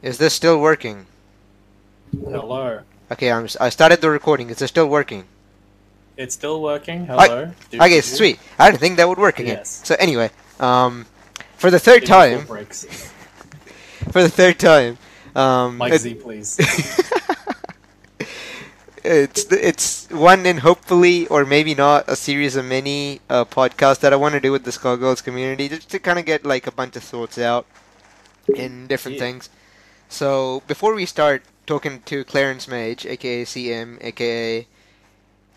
Is this still working? Hello. Okay, I started the recording. Is it still working? It's still working. I, Hello. okay, sweet. I didn't think that would work again. Yes. So anyway, for the third Before time, breaks. for the third time, Mike Z, please. it's one in hopefully or maybe not a series of mini podcasts that I want to do with the Skullgirls community, just to kind of get like a bunch of thoughts out and different Yeah. things. So before we start talking to ClarenceMage, aka CM, aka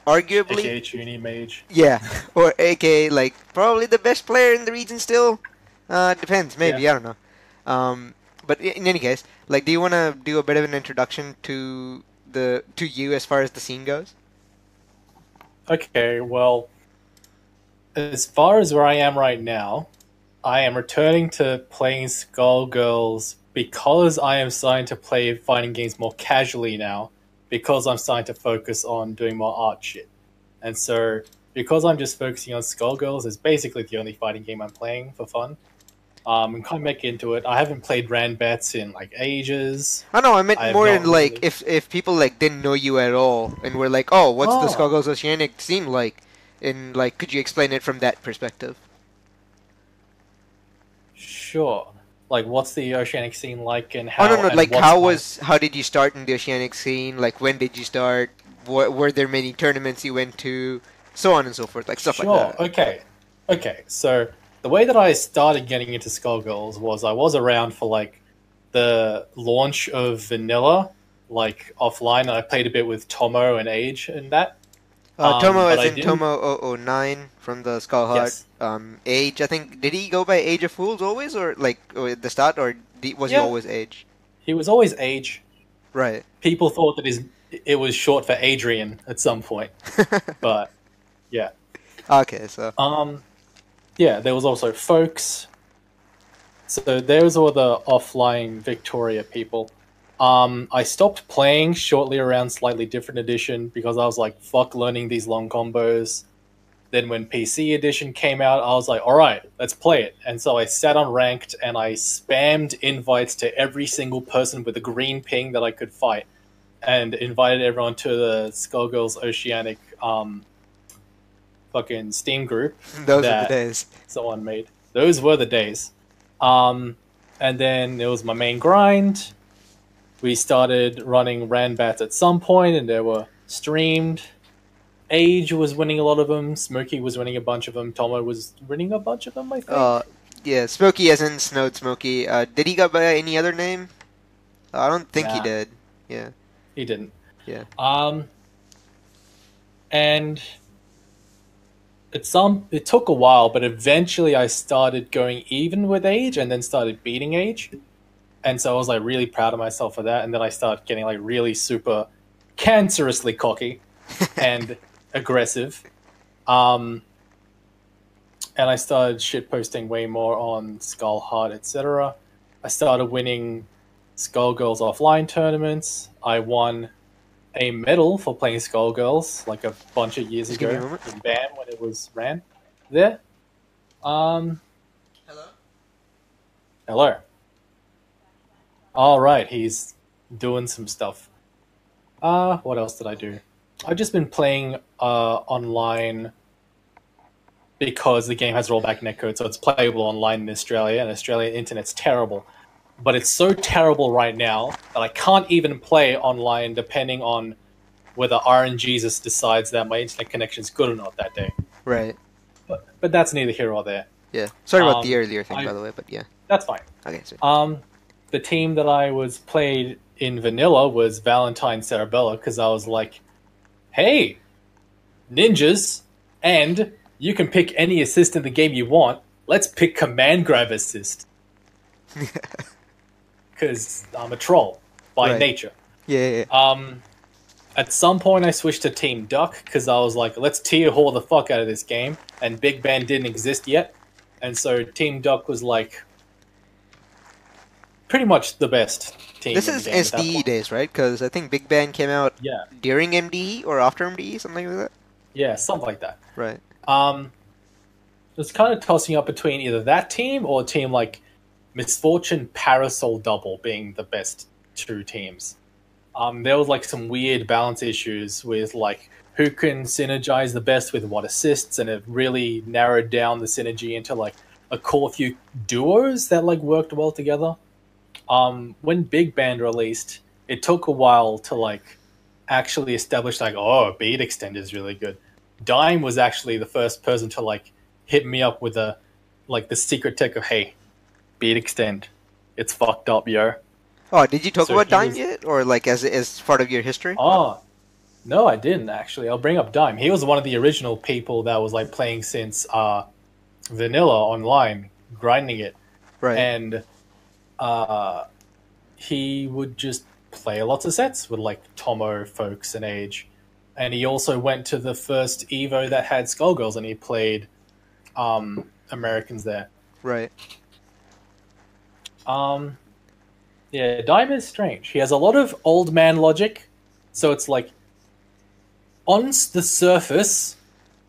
arguably, AKA Tuny Mage. yeah, or aka like probably the best player in the region still. Depends, maybe, Yeah. I don't know. But in any case, like, do you want to do a bit of an introduction to you as far as the scene goes? Okay, well, as far as where I am right now, I am returning to playing Skullgirls because I am starting to play fighting games more casually now, because I'm starting to focus on doing more art shit. And so, because I'm just focusing on Skullgirls, it's basically the only fighting game I'm playing for fun. I'm kind of back into it. I haven't played Ranbats in like ages. I know, I meant I have more in not like really. if people like didn't know you at all and were like, oh, what's the Oh, Skullgirls Oceanic scene like? And like, could you explain it from that perspective? sure. Like, what's the oceanic scene like, and Oh no how, no, and like what's my. how did you start in the Oceanic scene? Like when did you start? Were there many tournaments you went to? So on and so forth, like stuff like Sure. that. Okay. Okay. So the way that I started getting into Skullgirls was I was around for like the launch of Vanilla, like offline, and I played a bit with Tomo and Age and that. Tomo But as I in didn't. Tomo 009 from the Skullheart. Yes. Age, I think, did he go by Age of Fools always, or like or at the start, or was he Yeah. always Age? He was always Age. Right. People thought that it was short for Adrian at some point, but yeah. Okay, so Um. Yeah. There was also Folks. So those were the offline Victoria people. I stopped playing shortly around Slightly Different Edition because I was like, fuck learning these long combos. Then when PC Edition came out, I was like, alright, let's play it. And so I sat on Ranked and I spammed invites to every single person with a green ping that I could fight. And invited everyone to the Skullgirls Oceanic fucking Steam group those are the that days. someone made. Those were the days. Um, and then it was my main grind. We started running Ranbats at some point, and they were streamed. Age was winning a lot of them. Smokey was winning a bunch of them. Tomo was winning a bunch of them, I Uh, think. yeah, Smokey as in Snowed Smokey. Did he go by any other name? I don't think he Nah, did. Yeah, he didn't. yeah. Um, and it took a while, but eventually I started going even with Age, and then started beating Age. And so I was like really proud of myself for that. And then I started getting like really super cancerously cocky and aggressive. Um, and I started shitposting way more on Skullheart, etc. I started winning Skullgirls offline tournaments. I won a medal for playing Skullgirls like a bunch of years Just give me a ago moment. in BAM when it was ran there. Um, Hello. hello. All right, he's doing some stuff. What else did I do? I've just been playing online because the game has rollback netcode, so it's playable online in Australia, and Australian internet's terrible. But it's so terrible right now that I can't even play online depending on whether RNGesus decides that my internet connection is good or not that day. Right. But that's neither here or there. Yeah. Sorry about the Um, earlier thing, by I the way, but yeah. That's fine. Okay. So The team that I was played in vanilla was Valentine Cerebella because I was like, hey, ninjas, and you can pick any assist in the game you want. Let's pick command grab assist because I'm a troll by right. nature. Yeah. Yeah. At some point, I switched to Team Duck because I was like, let's tier haul the fuck out of this game, and Big Band didn't exist yet, and so Team Duck was like pretty much the best team This in the is game at that SDE point. days, right? Because I think Big Bang came out Yeah, during MDE or after MDE, something like that. yeah, something like that. Right. It was kind of tossing up between either that team or a team like Misfortune Parasol Double being the best two teams. There was like some weird balance issues with like who can synergize the best with what assists, and it really narrowed down the synergy into like a core few duos that like worked well together. When Big Band released, it took a while to like actually establish like, oh, beat extend is really good. Dime was actually the first person to like hit me up with a like the secret tech of, hey, beat extend, it's fucked up, yo. Oh, did you talk So about he Dime was- yet, or like as part of your history? Oh, no, I didn't actually. I'll bring up Dime. He was one of the original people that was like playing since vanilla online, grinding it, Right. and he would just play lots of sets with like Tomo, Folks, and Age. And he also went to the first Evo that had Skullgirls, and he played Americans there. Right. Yeah, Dime is strange. He has a lot of old man logic, so it's like on the surface,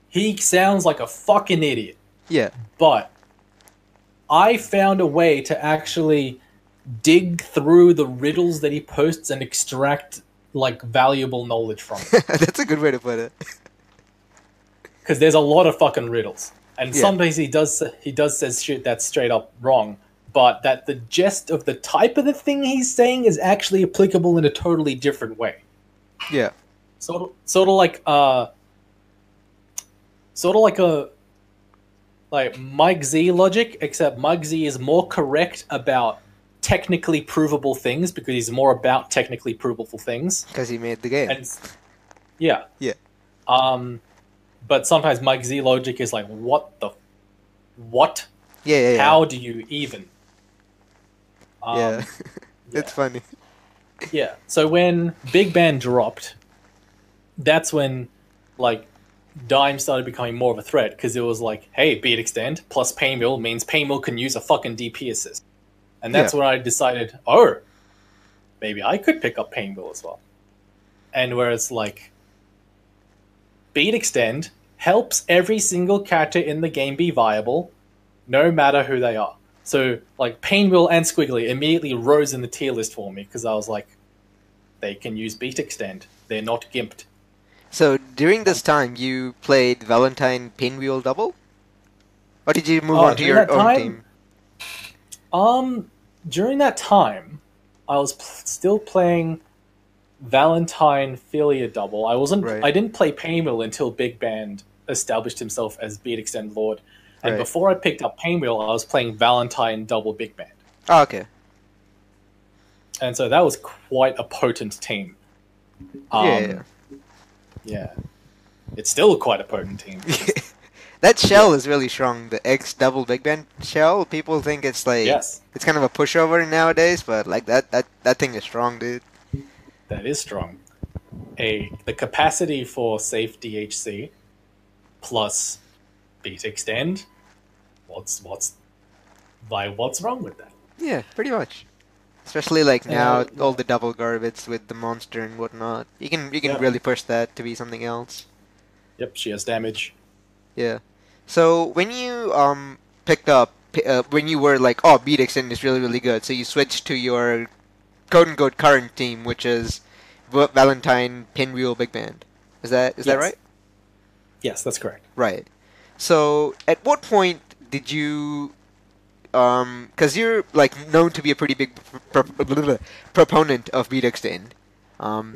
he sounds like a fucking idiot. Yeah. But I found a way to actually dig through the riddles that he posts and extract like valuable knowledge from it. That's a good way to put it. Because there's a lot of fucking riddles, and Yeah. sometimes he does says shit that's straight up wrong, but that the gist of the type of the thing he's saying is actually applicable in a totally different way. Yeah. Sort of like Mike Z logic, except Mike Z is more correct about technically provable things because he's more about technically provable things. Because he made the game. And yeah. Yeah. But sometimes Mike Z logic is like, what? Yeah. How do you even? Yeah. It's funny. Yeah. So when Big Band dropped, that's when like Dime started becoming more of a threat because it was like, hey, beat extend plus Painwheel means Painwheel can use a fucking DP assist. And that's when I decided, oh, maybe I could pick up Painwheel as well. And where it's like, beat extend helps every single character in the game be viable, no matter who they are. So like Painwheel and Squiggly immediately rose in the tier list for me because I was like, they can use beat extend. They're not gimped. So during this time, you played Valentine Pinwheel Double? Or did you move on to during your that own time? team? During that time, I was still playing Valentine Philia Double. Right. I didn't play Painwheel until Big Band established himself as Beat Extend Lord. And Right. before I picked up Painwheel, I was playing Valentine Double Big Band. Oh, okay. And so that was quite a potent team. Yeah. Yeah. It's still quite a potent team. That shell is really strong. The X double big band shell. People think it's like Yes. it's kind of a pushover nowadays, but like that thing is strong, dude. That is strong. The capacity for safe DHC plus beat extend. What's wrong with that? Yeah, pretty much. Especially like now, Yeah. all the double garbage with the monster and whatnot. You can Yeah. really push that to be something else. Yep, she has damage. Yeah. So when you picked up when you were like, oh, beat extend is really good, so you switched to your quote unquote current team, which is Valentine Pinwheel Big Band. Is that Yes. right? Yes, that's correct. Right. So at what point did you because you're like known to be a pretty big proponent of beat extend.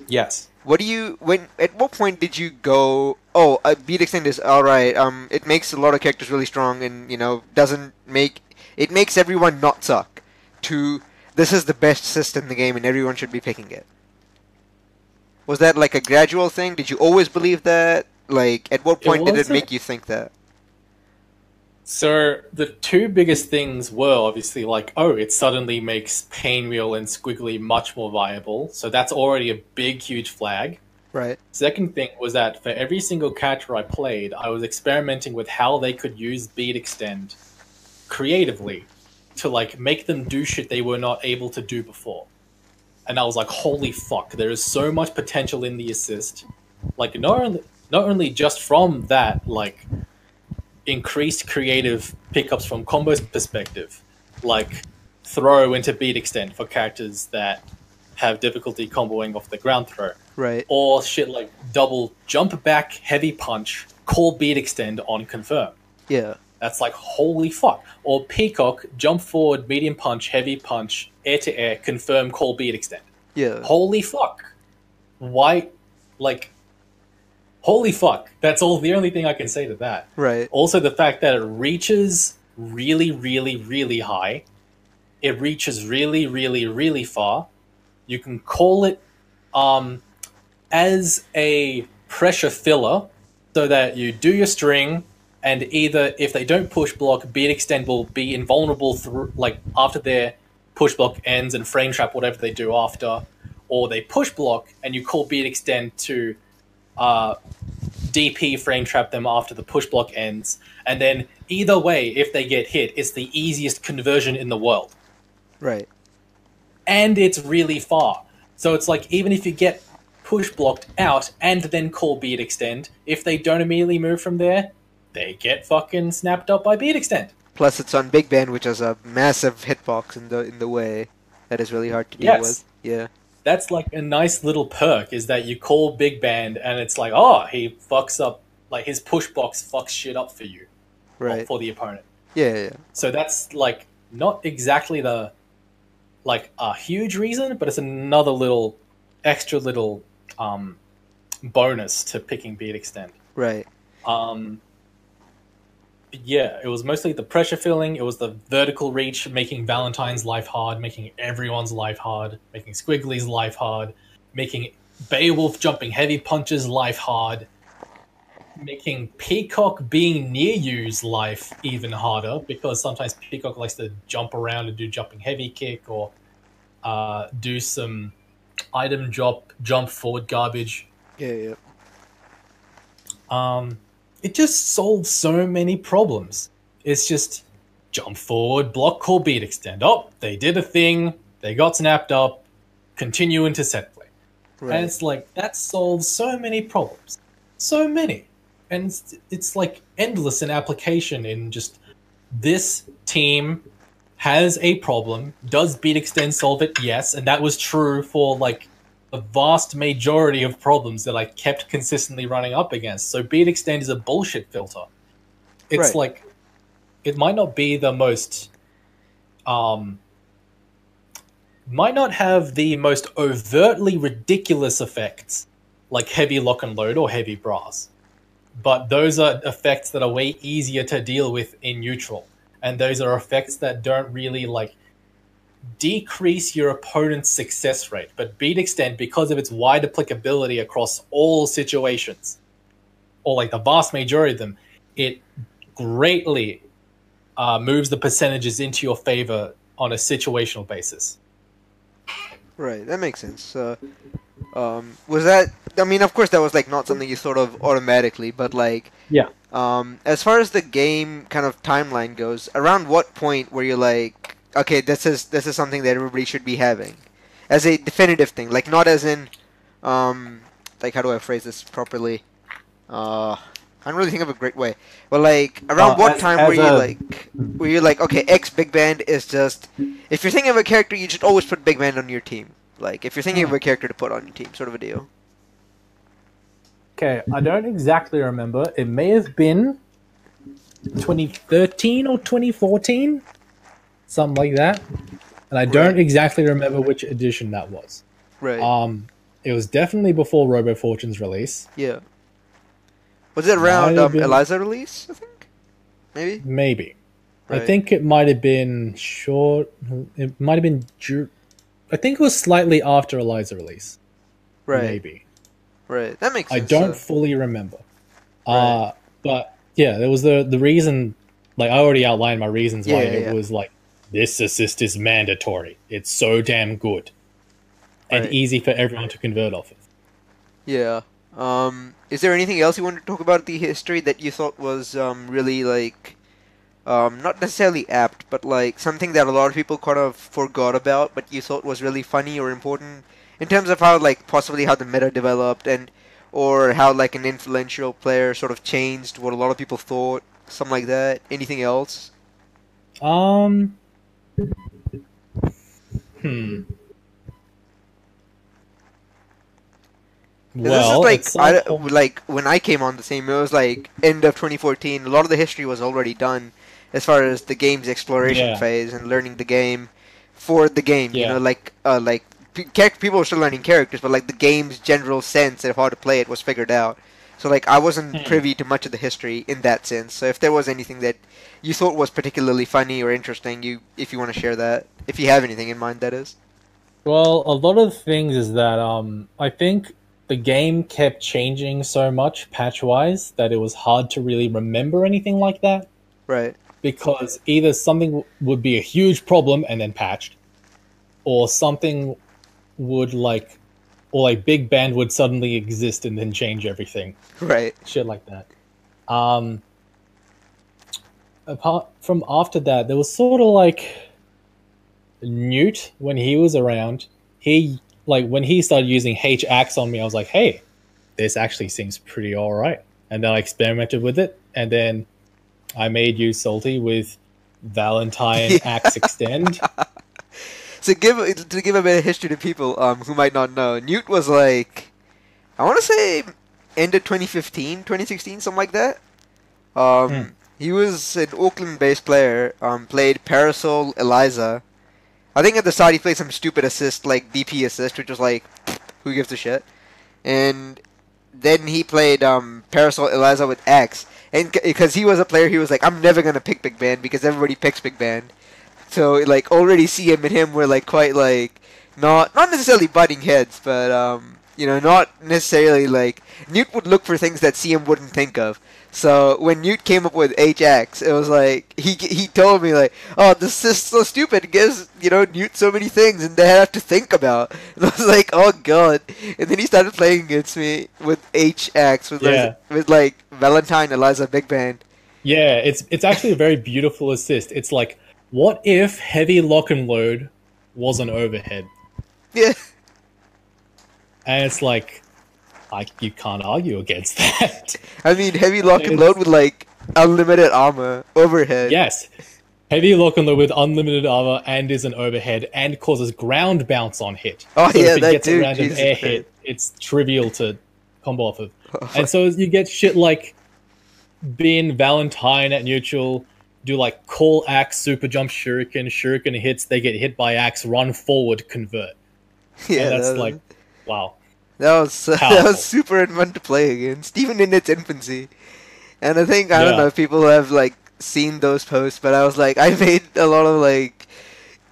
Yes. At what point did you go, oh, beat extend is alright, it makes a lot of characters really strong and, it makes everyone not suck, to this is the best system in the game and everyone should be picking it? Was that like a gradual thing? Did you always believe that? Like, at what point did it make you think that? So the two biggest things were obviously like, oh, it suddenly makes Painwheel and Squiggly much more viable. So that's already a big, huge flag. Right. Second thing was that for every single character I played, I was experimenting with how they could use beat extend creatively to like make them do shit they were not able to do before. And I was like, holy fuck, there is so much potential in the assist. Like not only just from that, like increased creative pickups from combos perspective, like throw into beat extend for characters that have difficulty comboing off the ground throw. Right. Or shit like double jump back, heavy punch, call beat extend on confirm. Yeah. That's like, holy fuck. Or peacock, jump forward, medium punch, heavy punch, air to air, confirm, call beat extend. Yeah. Holy fuck. Why, like, holy fuck. That's all the only thing I can say to that. Right. Also, the fact that it reaches really, really, really high. It reaches really, really, really far. You can call it as a pressure filler so that you do your string, and either if they don't push block, beat extend will be invulnerable through, like, after their push block ends and frame trap whatever they do after, or they push block and you call beat extend to DP frame trap them after the push block ends, and then either way, if they get hit, it's the easiest conversion in the world. Right. And it's really far. So it's like, even if you get push blocked out and then call beat extend, if they don't immediately move from there, they get fucking snapped up by beat extend. Plus, it's on Big Band, which has a massive hitbox in the way that is really hard to deal with. Yeah. That's like a nice little perk, is that you call Big Band and it's like, oh, he fucks up, like his push box fucks shit up for you. Right. For the opponent. Yeah. So that's like not exactly the like a huge reason, but it's another little extra little bonus to picking beat extend. Right. Yeah, it was mostly the pressure filling. It was the vertical reach, making Valentine's life hard, making everyone's life hard, making Squiggly's life hard, making Beowulf jumping heavy punches life hard, making Peacock being near you's life even harder, because sometimes Peacock likes to jump around and do jumping heavy kick, or do some item jump forward garbage. Yeah. It just solves so many problems. It's just jump forward, block, call, beat, extend. Oh, they did a thing, they got snapped up, continue into set play. Right. And it's like, that solves so many problems. So many. And it's like endless in application in just, this team has a problem. Does beat extend solve it? Yes. And that was true for like the vast majority of problems that I kept consistently running up against. So beat extend is a bullshit filter. It's right. Like, it might not be the most, might not have the most overtly ridiculous effects like heavy lock and load or heavy brass. But those are effects that are way easier to deal with in neutral. And those are effects that don't really like decrease your opponent's success rate. But beat extend, because of its wide applicability across all situations, or like the vast majority of them, it greatly moves the percentages into your favor on a situational basis. Right, that makes sense. Was that, I mean, of course that was like not something you thought of automatically, but like, yeah. As far as the game kind of timeline goes, around what point were you like, okay, this is something that everybody should be having, as a definitive thing, like not as in, like how do I phrase this properly? I don't really think of a great way. But like, around what time were you like, okay, X Big Band is just, if you're thinking of a character, you should always put Big Band on your team. Like, if you're thinking of a character to put on your team, sort of a deal. Okay, I don't exactly remember. It may have been 2013 or 2014, something like that. And I don't exactly remember which edition that was. Right. It was definitely before Robo Fortune's release. Yeah. Was it around Eliza release, I think? Maybe? Maybe. Right. I think it might have been short. It might have been... I think it was slightly after Eliza release. Right. Maybe. Right. That makes sense. I don't fully remember. Right. But yeah, there was the reason, like I already outlined my reasons why it was like, this assist is mandatory. It's so damn good. And easy for everyone to convert off of. Yeah. Is there anything else you want to talk about the history that you thought was really like, not necessarily apt, but like something that a lot of people kind of forgot about, but you thought was really funny or important in terms of how like possibly how the meta developed, and or how like an influential player sort of changed what a lot of people thought, something like that? Anything else? Hmm. This is Well, like aside from like when I came on the scene, it was like end of 2014. A lot of the history was already done, as far as the game's exploration yeah, phase and learning the game for the game. You know, yeah. like people were still learning characters, but like the game's general sense of how to play it was figured out. So like I wasn't Hmm. privy to much of the history in that sense. So if there was anything that you thought was particularly funny or interesting, if you want to share that, if you have anything in mind, that is. Well, a lot of things is that I think the game kept changing so much patch wise that it was hard to really remember anything like that Right. because either something would be a huge problem and then patched, or something would like Big Band would suddenly exist and then change everything, Right. shit like that. Um, Apart from after that, there was sort of like Newt when he was around. He like when he started using H axe on me, I was like, hey, this actually seems pretty all right. And then I experimented with it, and then I made you salty with Valentine Axe Extend. So give a bit of history to people who might not know. Newt was like I want to say end of 2015, 2016, something like that. Hmm. He was an Oakland-based player. Played Parasol Eliza. I think at the start he played some stupid assist like DP assist, which was like who gives a shit. And then he played Parasol Eliza with X, and because he was a player, he was like, I'm never gonna pick Big Band because everybody picks Big Band. So like already CM and him were like quite like not necessarily butting heads, but not necessarily like Newt would look for things that CM wouldn't think of. So when Newt came up with HX, it was like he told me like, oh, this is so stupid. It gives Newt so many things and they have to think about. And I was like, oh god. And then he started playing against me with HX Yeah, with like Valentine, Eliza, Big Band. yeah. It's actually a very beautiful assist. It's like, what if heavy lock and load was an overhead? Yeah. And it's like you can't argue against that. I mean, heavy lock and load It's with like unlimited armor overhead. yes, heavy lock and load with unlimited armor and is an overhead and causes ground bounce on hit. Oh So yeah, if it that gets a dude. random Jesus air Christ. hit, it's trivial to combo off of. And so you get shit like being Valentine at neutral, do like call axe, super jump, shuriken hits, they get hit by axe, run forward, convert. Yeah, And that's like, wow, that was that was powerful. super fun to play against, even in its infancy. And I think I don't know Yeah. if people have like seen those posts, but I was like I made a lot of like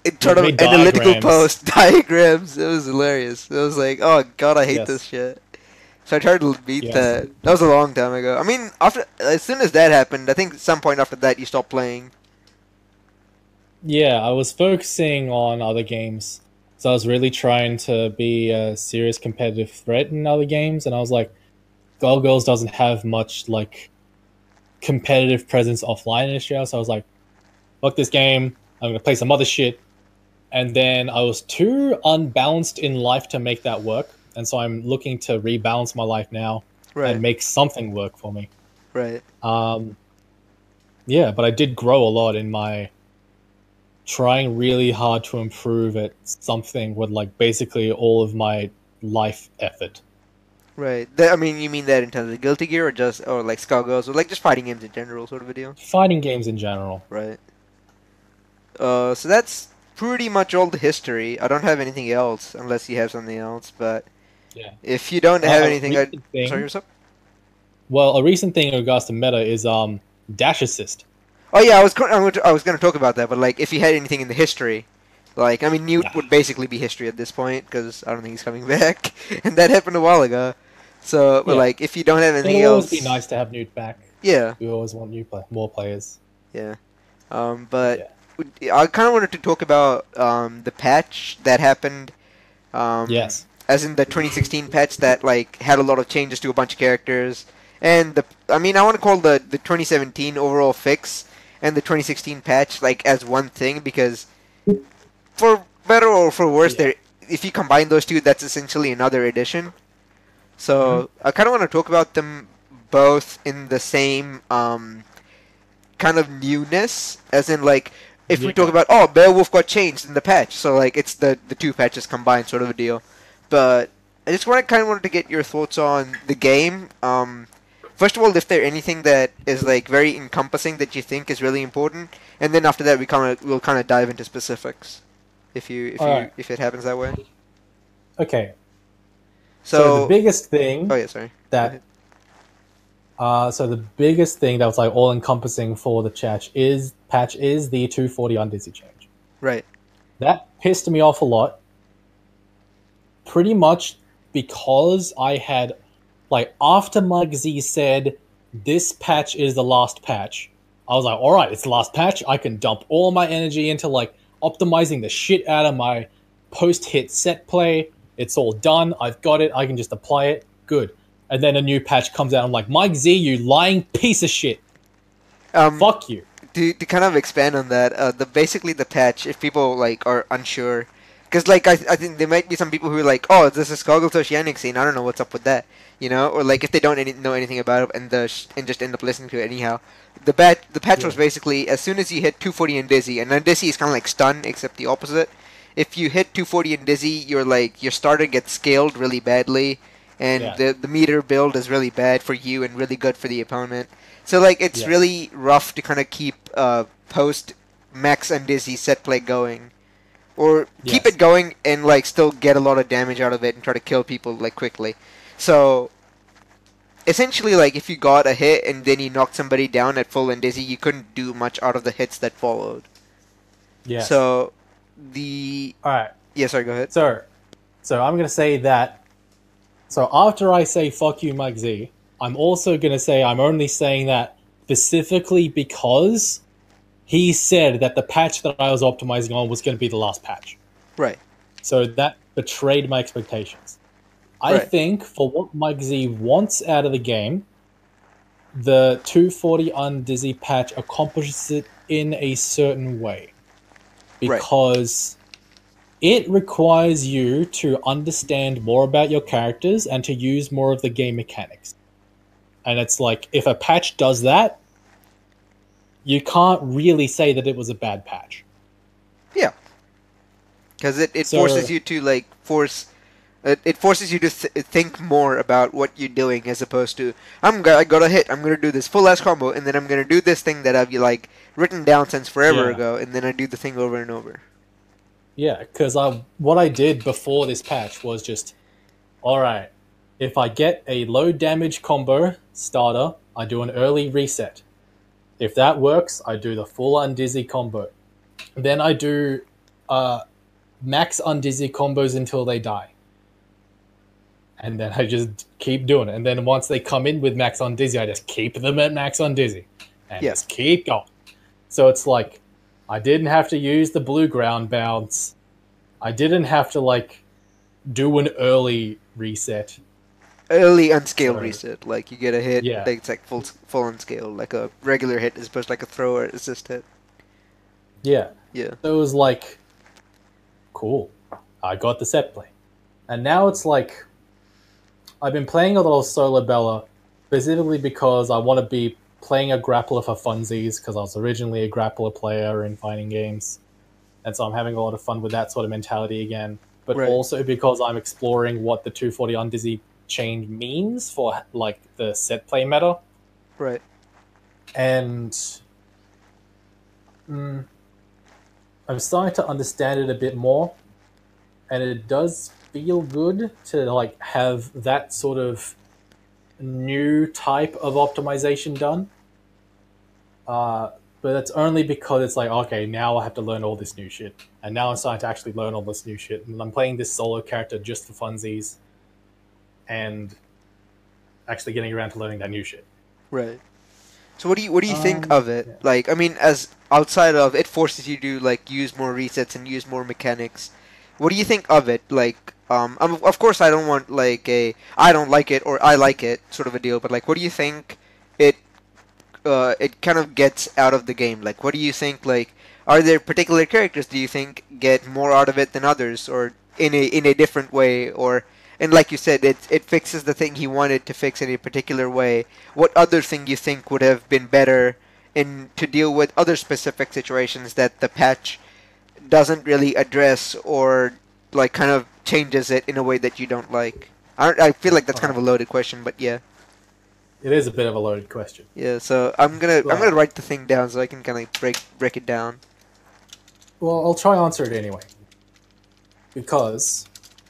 You sort of made analytical diagrams. posts, diagrams. It was hilarious. It was like, oh god, I hate this Yes. shit. So I tried to beat Yes. that. That was a long time ago. I mean, after as soon as that happened, I think at some point after that you stopped playing. Yeah, I was focusing on other games. So I was really trying to be a serious competitive threat in other games, and I was like, Skullgirls doesn't have much like competitive presence offline in Australia, so I was like, fuck this game, I'm gonna play some other shit. And then I was too unbalanced in life to make that work, and so I'm looking to rebalance my life now and Right, make something work for me. right. Um, yeah, but I did grow a lot in my trying really hard to improve at something with like basically all of my life effort. Right. I mean, you mean that in terms of Guilty Gear or like Skullgirls or like just fighting games in general sort of a deal? Fighting games in general. Right. So that's pretty much all the history. I don't have anything else unless you have something else. But Yeah. if you don't have A anything, recent sorry, thing. what's up? Well, a recent thing in regards to meta is dash assist. Oh yeah, I was going to talk about that. But like, if you had anything in the history, like I mean, Newt Nah. would basically be history at this point because I don't think he's coming back, and that happened a while ago. So, but Yeah. like, if you don't have anything It'll always be else, nice to have Newt back. yeah, We always want more players. yeah. But Yeah. I kind of wanted to talk about the patch that happened. Yes. As in the 2016 patch that like had a lot of changes to a bunch of characters, and I mean I want to call the 2017 overall fix and the 2016 patch like as one thing because for better or for worse, Yeah. there if you combine those two, that's essentially another edition. Mhm. So I kind of want to talk about them both in the same kind of newness, as in like if we talk about, oh, Beowulf got changed in the patch, so like it's the two patches combined sort of a deal. But I just kind of wanted to get your thoughts on the game. First of all, if there anything that is like very encompassing that you think is really important, and then after that we'll kind of dive into specifics, if it happens that way. Okay. So the biggest thing. Oh yeah, sorry. So the biggest thing that was like all encompassing for the patch is the 240 undizzy change. Right. That pissed me off a lot. Pretty much because I had, like, after Mike Z said this patch is the last patch, I was like, all right, it's the last patch. I can dump all my energy into like optimizing the shit out of my post-hit set play. It's all done. I've got it. I can just apply it. Good. And then a new patch comes out. I'm like, Mike Z, you lying piece of shit. Fuck you. To kind of expand on that, basically the patch, if people like are unsure, because like I think there might be some people who are like, oh, this is Skullgirls Oceanic scene. I don't know what's up with that, you know, or like if they don't know anything about it and just end up listening to it anyhow. The patch was basically as soon as you hit 240 and dizzy, and then dizzy is kind of like stun, except the opposite. If you hit 240 and dizzy, your starter gets scaled really badly. And the meter build is really bad for you and really good for the opponent. So like it's really rough to kind of keep post max and dizzy set play going, or keep it going and like still get a lot of damage out of it and try to kill people like quickly. So essentially, like if you got a hit and then you knocked somebody down at full and dizzy, you couldn't do much out of the hits that followed. Yeah. So all right. Yeah. Sorry. Go ahead. So I'm gonna say that. So after I say fuck you, Mike Z, I'm also going to say I'm only saying that specifically because he said that the patch that I was optimizing on was going to be the last patch. Right. So that betrayed my expectations. I think for what Mike Z wants out of the game, the 240 undizzy patch accomplishes it in a certain way. Because... it requires you to understand more about your characters and to use more of the game mechanics. And it's like, if a patch does that, you can't really say that it was a bad patch. Yeah. Because it forces you to, like, it forces you to think more about what you're doing as opposed to, I got a hit, I'm going to do this full-ass combo, and then I'm going to do this thing that I've, like, written down since forever ago, and then I do the thing over and over. Yeah, because what I did before this patch was just, alright, if I get a low damage combo starter, I do an early reset. If that works, I do the full undizzy combo. Then I do max undizzy combos until they die. And then I just keep doing it. And then once they come in with max undizzy, I just keep them at max undizzy. And just keep going. So it's like, I didn't have to use the blue ground bounce. I didn't have to, like, do an early reset. Early unscaled reset. Like, you get a hit, it's like full unscaled, like a regular hit as opposed to like a throw or assist hit. Yeah. Yeah. So it was like, cool. I got the set play. And now it's like, I've been playing a little Solo Bella, specifically because I want to be playing a grappler for funsies, because I was originally a grappler player in fighting games, and so I'm having a lot of fun with that sort of mentality again, but also because I'm exploring what the 240 undizzy change means for like the set play meta. Right. And I'm starting to understand it a bit more, and it does feel good to like have that sort of new type of optimization done, but that's only because it's like, okay, now I have to learn all this new shit, and now I'm starting to actually learn all this new shit, and I'm playing this solo character just for funsies and actually getting around to learning that new shit. Right. So what do you think of it? Like, I mean, as outside of it forces you to like use more resets and use more mechanics, what do you think of it? Like, of course, I don't want like I don't like it or I like it sort of a deal. But like, what do you think it kind of gets out of the game? Like, what do you think? Like, are there particular characters do you think get more out of it than others, or in a different way? Or, and like you said, it fixes the thing he wanted to fix in a particular way. What other thing you think would have been better in to deal with other specific situations that the patch doesn't really address, or like kind of changes it in a way that you don't like? I feel like that's kind of a loaded question, but yeah. It is a bit of a loaded question. Yeah, so I'm gonna write the thing down so I can kind of break it down. Well, I'll try answer it anyway. Because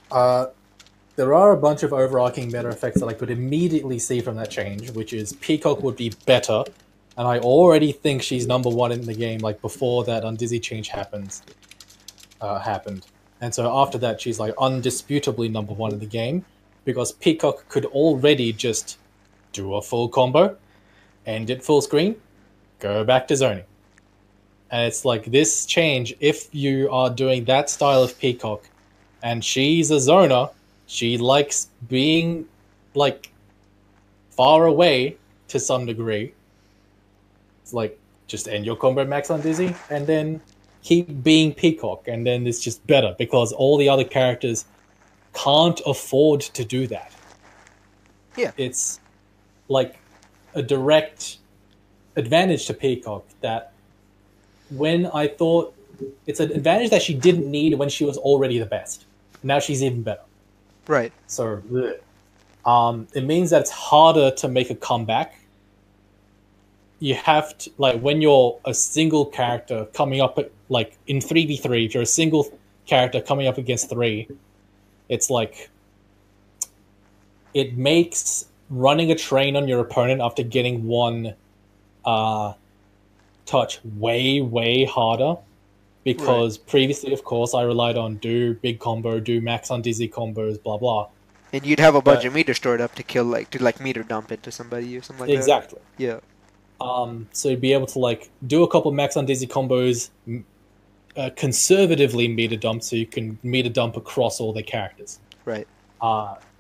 there are a bunch of overarching meta effects that I could immediately see from that change, which is Peacock would be better, and I already think she's number one in the game, like before that Undizzy change happened. And so after that, she's like undisputably number one in the game, because Peacock could already just do a full combo, end it full screen, go back to zoning. And it's like this change, if you are doing that style of Peacock, and she's a zoner, she likes being, like, far away to some degree. It's like, just end your combo max on Dizzy, and then keep being Peacock, and then it's just better, because all the other characters can't afford to do that. Yeah. It's, like, a direct advantage to Peacock that when I thought it's an advantage that she didn't need when she was already the best. Now she's even better. Right. So, it means that it's harder to make a comeback. You have to, like, when you're a single character coming up, like, in 3v3, if you're a single character coming up against 3, it's like, it makes running a train on your opponent after getting one touch way harder, because previously, of course, I relied on do big combo, do max on dizzy combos, blah blah, and you'd have a bunch of meter stored up to kill, like meter dump it to somebody or something like exactly. that. Yeah. So you'd be able to like do a couple max on dizzy combos, conservatively meter dump, so you can meter dump across all the characters. Right.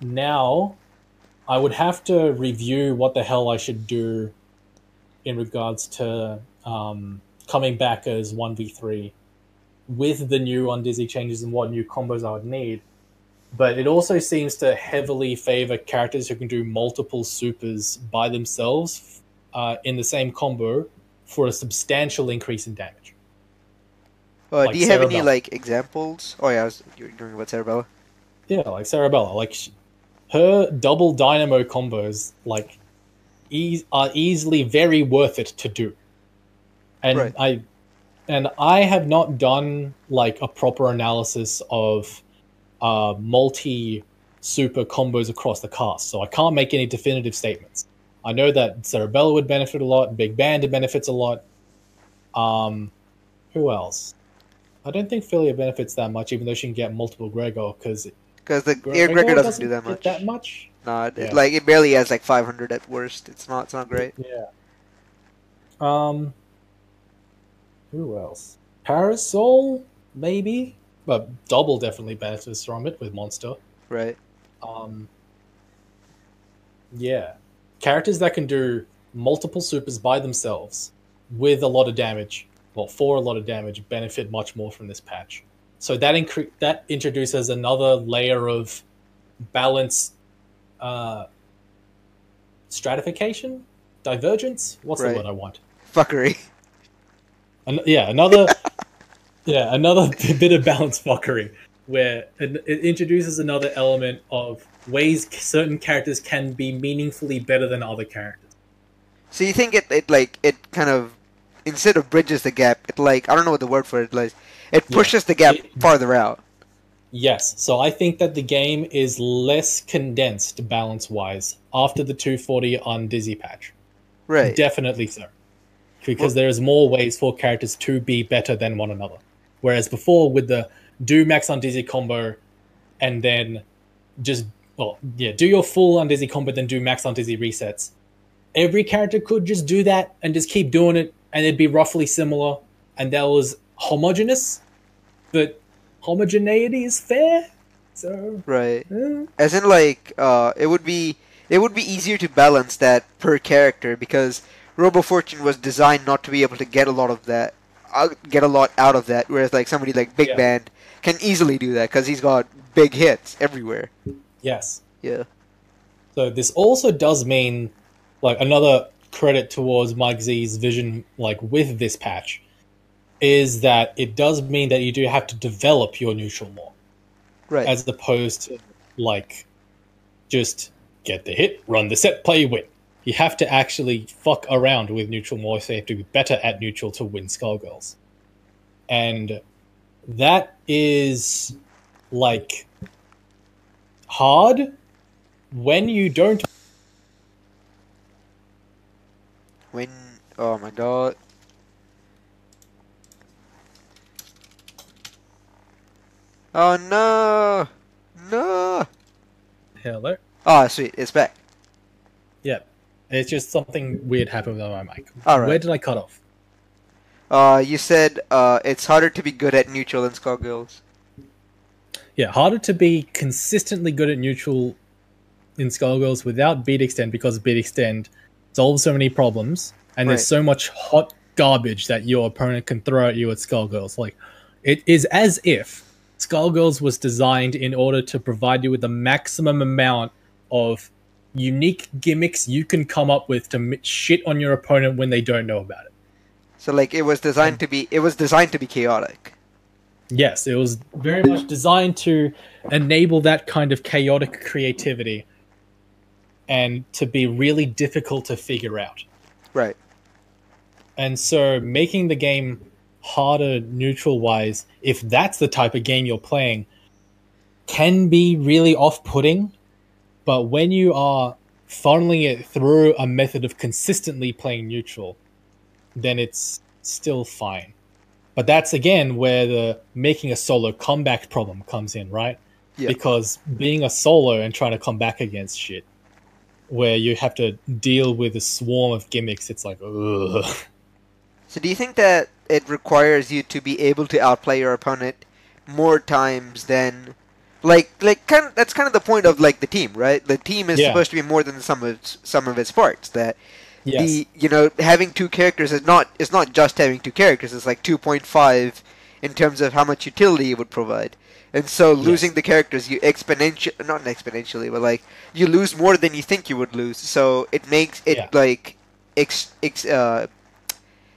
Now, I would have to review what the hell I should do in regards to coming back as 1v3 with the new Undizzy changes and what new combos I would need. But it also seems to heavily favor characters who can do multiple supers by themselves in the same combo for a substantial increase in damage. Do you have any like examples? Oh yeah, you were doing about Cerebella. Yeah, like Cerebella. Like her double dynamo combos like are easily very worth it to do. And I have not done like a proper analysis of multi super combos across the cast, so I can't make any definitive statements. I know that Cerebella would benefit a lot, Big Band benefits a lot. Who else? I don't think Philia benefits that much, even though she can get multiple Gregor, because the Gregor doesn't do that much. No, it barely has like 500 at worst. It's not great. Yeah. Who else? Parasol, maybe, but Double definitely benefits from it with Monster. Right. Yeah. Characters that can do multiple supers by themselves with a lot of damage, well, for a lot of damage, benefit much more from this patch. So that introduces another layer of balance, stratification, divergence. What's the word I want? Fuckery. Another bit of balance fuckery, where it introduces another element of ways certain characters can be meaningfully better than other characters. So you think it kind of, instead of bridges the gap, it like, I don't know what the word for it is, it pushes the gap farther out. Yes, so I think that the game is less condensed balance-wise after the 240 on Dizzy patch. Right. Definitely so. Because there's more ways for characters to be better than one another. Whereas before, with the do max on Dizzy combo, and then just, do your full on Dizzy combo, then do max on Dizzy resets. Every character could just do that and just keep doing it, and it'd be roughly similar, and that was homogeneous, but homogeneity is fair, so... Right. As in, like, it would be easier to balance that per character, because Robo Fortune was designed not to be able to get a lot of that, out of that, whereas like somebody like Big Band can easily do that because he's got big hits everywhere. Yes. Yeah. So this also does mean like another credit towards Mike Z's vision, like with this patch, is that it does mean that you do have to develop your neutral more, Right. as opposed to like just get the hit, run the set, play, win. You have to actually fuck around with neutral more, so you have to be better at neutral to win Skullgirls. And that is like hard when you don't. Oh my god. Oh no! No! Hello? Oh, sweet. It's back. Yeah. It's just something weird happened with my mic. Alright. Where did I cut off? You said it's harder to be good at neutral than Skullgirls. Yeah, harder to be consistently good at neutral in Skullgirls without beat extend, because beat extend solves so many problems, and Right. there's so much hot garbage that your opponent can throw at you at Skullgirls. Like, it is as if Skullgirls was designed in order to provide you with the maximum amount of unique gimmicks you can come up with to shit on your opponent when they don't know about it. So like it was designed to be chaotic. Yes, it was very much designed to enable that kind of chaotic creativity and to be really difficult to figure out. Right. And so making the game harder neutral-wise, if that's the type of game you're playing, can be really off-putting. But when you are funneling it through a method of consistently playing neutral, then it's still fine. But that's, again, where the making a solo comeback problem comes in, right? Yeah. Because being a solo and trying to come back against shit, where you have to deal with a swarm of gimmicks, it's like, ugh. So do you think that it requires you to be able to outplay your opponent more times than... that's kind of the point of, like, the team, right? The team is supposed to be more than the sum of its parts. That... Yes. Having two characters is not just having two characters. It's like 2.5 in terms of how much utility it would provide. And so losing the characters, you not exponentially, but like you lose more than you think you would lose. So it makes it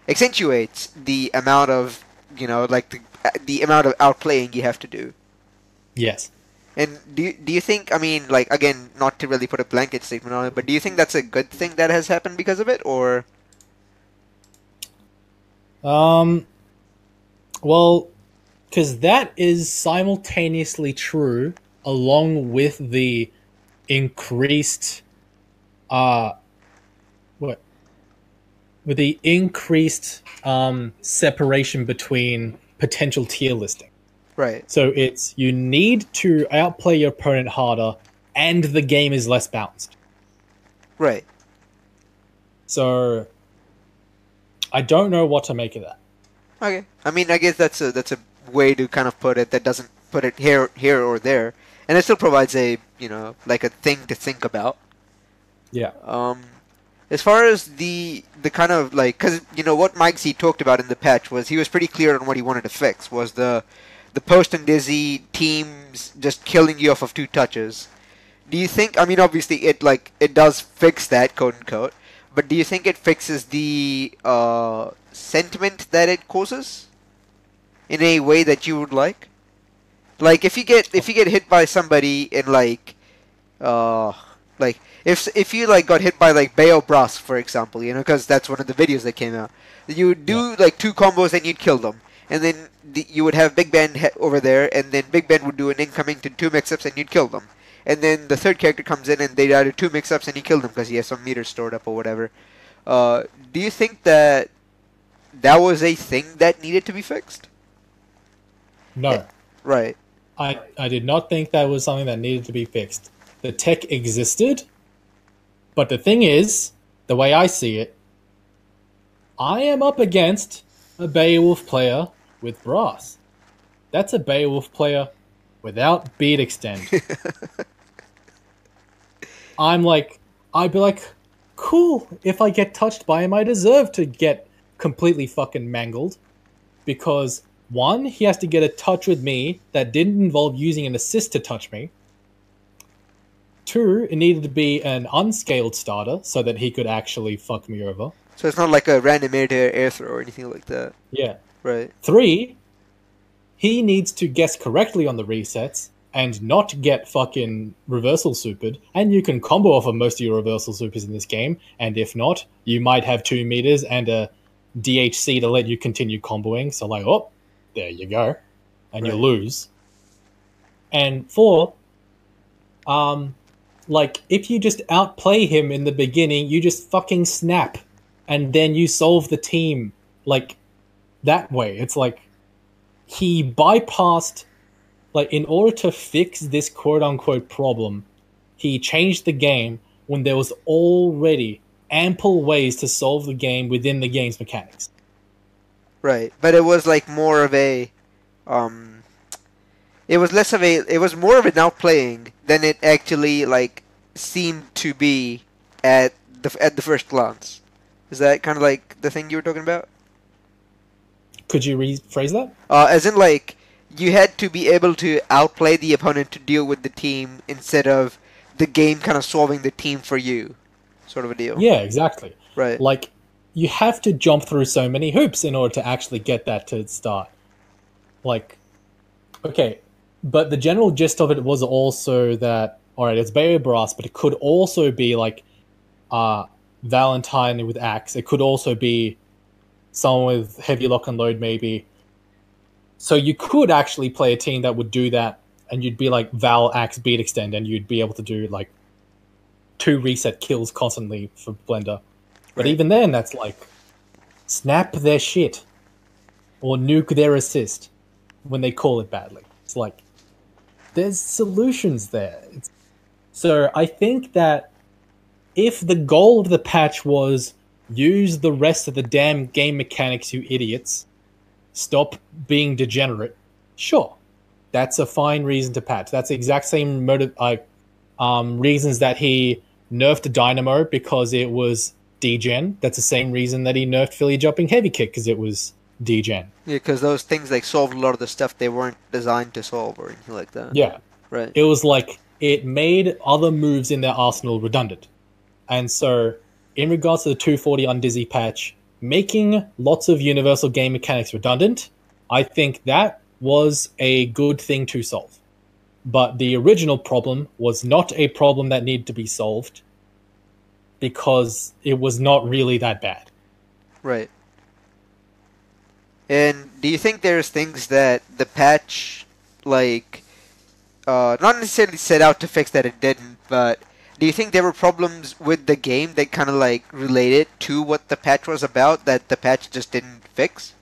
accentuates the amount of the amount of outplaying you have to do. Yes. And do you think, I mean, like, again, not to really put a blanket statement on it, but do you think that's a good thing that has happened because of it, or? Well, because that is simultaneously true along with the increased, separation between potential tier listing. Right. So it's you need to outplay your opponent harder, and the game is less balanced. Right. So I don't know what to make of that. Okay. I mean, I guess that's a way to kind of put it that doesn't put it here or there, and it still provides a like a thing to think about. Yeah. As far as the kind of like, because what Mike Z talked about in the patch was he was pretty clear on what he wanted to fix was the post and dizzy teams just killing you off of 2 touches. Do you think, I mean, obviously it does fix that, quote unquote, but do you think it fixes the sentiment that it causes in a way that you would like? Like if you get hit by somebody in if you got hit by like Bayo Brass, for example, because that's one of the videos that came out. You would do 2 combos and you'd kill them. And then you would have Big Ben over there, and then Big Ben would do an incoming to 2 mix-ups and you'd kill them. And then the third character comes in and they do 2 mix-ups and you kill them because he has some meters stored up or whatever. Do you think that was a thing that needed to be fixed? No. Right. I did not think that was something that needed to be fixed. The tech existed, but the thing is, the way I see it, I am up against a Beowulf player with brass. That's a Beowulf player without beat extend. I'd be like, cool, if I get touched by him, I deserve to get completely fucking mangled. Because, 1, he has to get a touch with me that didn't involve using an assist to touch me. 2, it needed to be an unscaled starter so that he could actually fuck me over. So it's not like a random air throw or anything like that. Yeah. Right. 3, he needs to guess correctly on the resets and not get fucking reversal supered. And you can combo off of most of your reversal supers in this game. And if not, you might have 2 meters and a DHC to let you continue comboing. So like, oh, there you go. And you lose. And 4, like, if you just outplay him in the beginning, you just fucking snap. And then you solve the team, like, that way. It's like, he bypassed, like, in order to fix this quote-unquote problem, he changed the game when there was already ample ways to solve the game within the game's mechanics. Right, but it was like more of a, it was less of a, it was more of an outplaying than it actually like seemed to be at the first glance. Is that kind of like the thing you were talking about? Could you rephrase that? As in, like, you had to be able to outplay the opponent to deal with the team instead of the game kind of solving the team for you, sort of a deal. Yeah, exactly. Right. Like, you have to jump through so many hoops in order to actually get that to start. Like, okay, but the general gist of it was also that, alright, it's Barrier Brass, but it could also be, like, Valentine with Axe. It could also be someone with Heavy Lock and Load, maybe. So you could actually play a team that would do that, and you'd be like Val, Axe, Beat Extend, and you'd be able to do like 2 reset kills constantly for Blender. But even then, that's like snap their shit or nuke their assist when they call it badly. It's like there's solutions there. So I think that if the goal of the patch was use the rest of the damn game mechanics, you idiots, stop being degenerate, sure, that's a fine reason to patch. That's the exact same motive, reasons that he nerfed Dynamo because it was degen. That's the same reason that he nerfed Philly Jumping Heavy Kick because it was degen. Yeah, because those things like solved a lot of the stuff they weren't designed to solve or anything like that. Yeah. Right. It was like it made other moves in their arsenal redundant. And so, in regards to the 240 Undizzy patch, making lots of universal game mechanics redundant, I think that was a good thing to solve. But the original problem was not a problem that needed to be solved because it was not really that bad. Right. And do you think there's things that the patch, like, not necessarily set out to fix that it didn't, but do you think there were problems with the game that kind of like related to what the patch was about that the patch just didn't fix?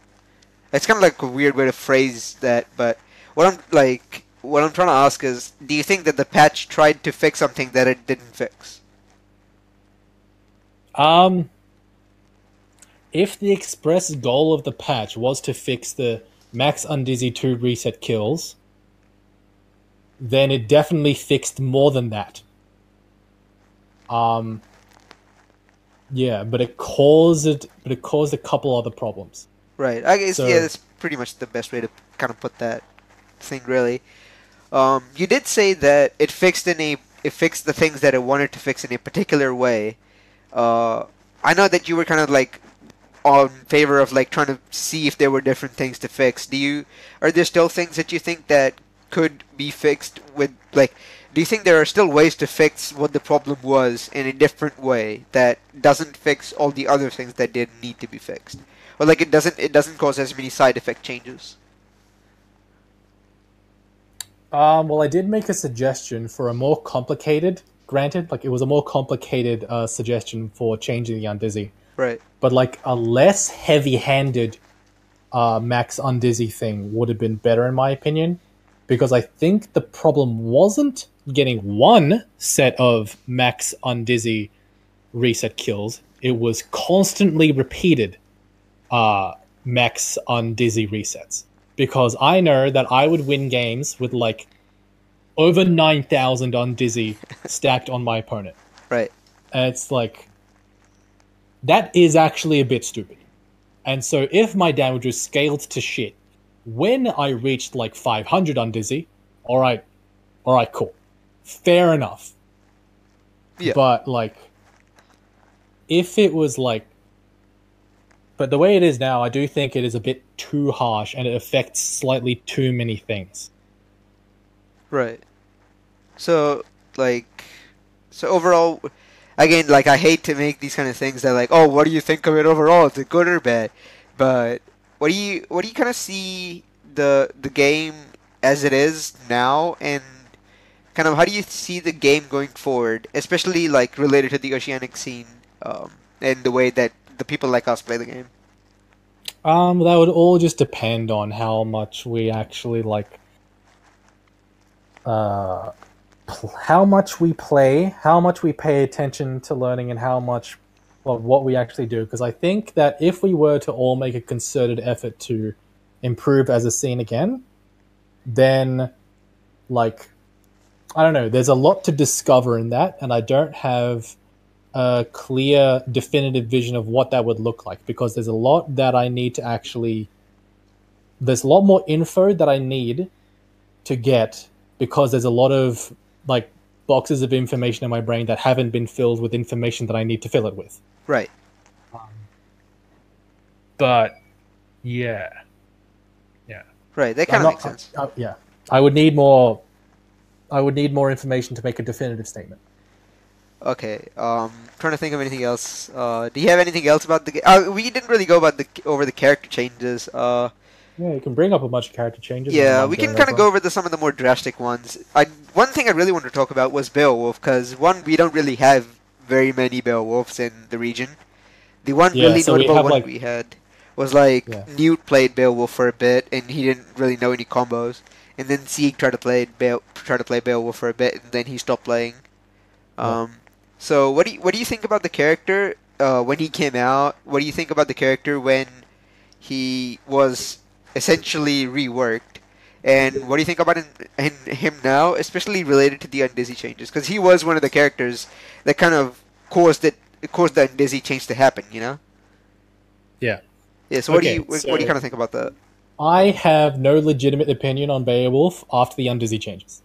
It's kind of like a weird way to phrase that, but what I'm trying to ask is, do you think that the patch tried to fix something that it didn't fix? If the express goal of the patch was to fix the max Undizzy 2 reset kills, then it definitely fixed more than that. Yeah, but it caused a couple other problems. Right. I guess yeah, that's pretty much the best way to kind of put that thing, really. You did say that it fixed the things that it wanted to fix in a particular way. I know that you were kind of like on favor of like trying to see if there were different things to fix. Are there still things that you think that could be fixed with, like, do you think there are still ways to fix what the problem was in a different way that doesn't fix all the other things that didn't need to be fixed? Or like it doesn't cause as many side effect changes? Well, I did make a suggestion for a more complicated, granted, like it was a more complicated suggestion for changing the Undizzy. Right. But like a less heavy-handed max Undizzy thing would have been better in my opinion. Because I think the problem wasn't getting one set of max Undizzy reset kills. It was constantly repeated max Undizzy resets. Because I know that I would win games with like over 9,000 Undizzy stacked on my opponent. Right. And it's like, that is actually a bit stupid. And so if my damage was scaled to shit, when I reached like 500 Undizzy, alright, cool. Fair enough. Yeah. But like, if it was like, but the way it is now, I do think it is a bit too harsh, and it affects slightly too many things. Right. So like, so overall, again, like I hate to make these kind of things that like, oh, what do you think of it overall? Is it good or bad? But what do you kind of see the game as it is now, and kind of how do you see the game going forward, especially like related to the oceanic scene, and the way that the people like us play the game? That would all just depend on how much we actually like, uh, how much we play, how much we pay attention to learning, and how much of what we actually do. Because I think that if we were to all make a concerted effort to improve as a scene again, then like, I don't know, there's a lot to discover in that, and I don't have a clear, definitive vision of what that would look like, because there's a lot that I need to actually. There's a lot more info that I need to get, because there's a lot of like boxes of information in my brain that haven't been filled with information that I need to fill it with. Right. But yeah, yeah, Right. That kind of makes sense. yeah, I would need more. I would need more information to make a definitive statement. Okay. Trying to think of anything else. Do you have anything else about the game? We didn't really go about over the character changes. Yeah, you can bring up a bunch of character changes. Yeah, we can kind of go over some of the more drastic ones. One thing I really wanted to talk about was Beowulf, because one, we don't really have very many Beowulfs in the region. The one really notable one we had was like Newt played Beowulf for a bit, and he didn't really know any combos. And then Sieg tried to play Beowulf for a bit, and then he stopped playing. So what do you think about the character when he came out? What do you think about the character when he was essentially reworked? And what do you think about him now, especially related to the Undizzy changes? Because he was one of the characters that kind of caused the Undizzy change to happen, you know? Yeah. Yeah. So what do you kind of think about that? I have no legitimate opinion on Beowulf after the Undizzy changes.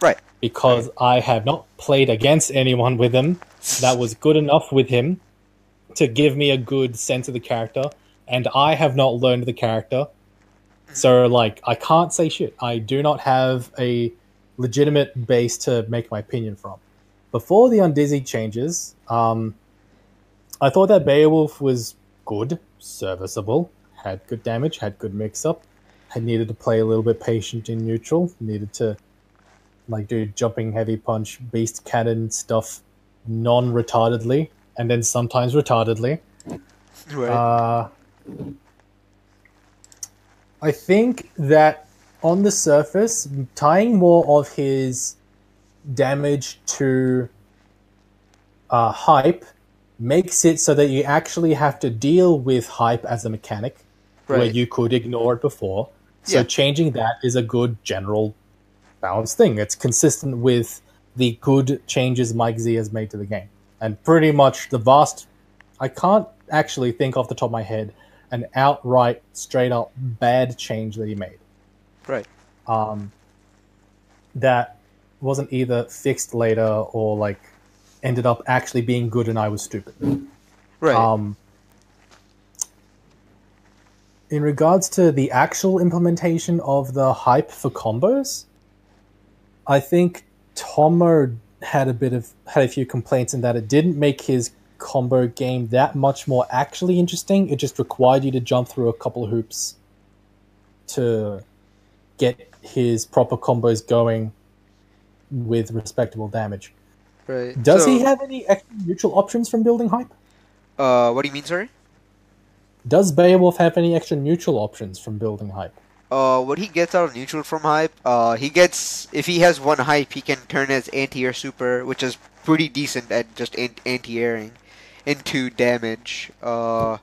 Right. Because I have not played against anyone with him that was good enough with him to give me a good sense of the character, and I have not learned the character. So, like, I can't say shit. I do not have a legitimate base to make my opinion from. Before the Undizzy changes, I thought that Beowulf was good, serviceable, had good damage, had good mix-up, had needed to play a little bit patient in neutral, needed to like do jumping heavy punch, beast cannon stuff non-retardedly, and then sometimes retardedly. Right. I think that on the surface, tying more of his damage to hype makes it so that you actually have to deal with hype as a mechanic, where you could ignore it before. So changing that is a good general balanced thing. It's consistent with the good changes Mike Z has made to the game. And pretty much I can't actually think off the top of my head an outright, straight up bad change that he made. Right. That wasn't either fixed later or like ended up actually being good and I was stupid. Right. In regards to the actual implementation of the hype for combos, I think Tomo had a few complaints in that it didn't make his combo game that much more actually interesting. It just required you to jump through a couple of hoops to get his proper combos going with respectable damage. Right. Does he have any extra neutral options from building hype? What do you mean, sorry? Does Beowulf have any extra neutral options from building hype? What he gets out of neutral from hype, if he has one hype, he can turn his anti-air super, which is pretty decent at just anti-airing, into damage. Okay,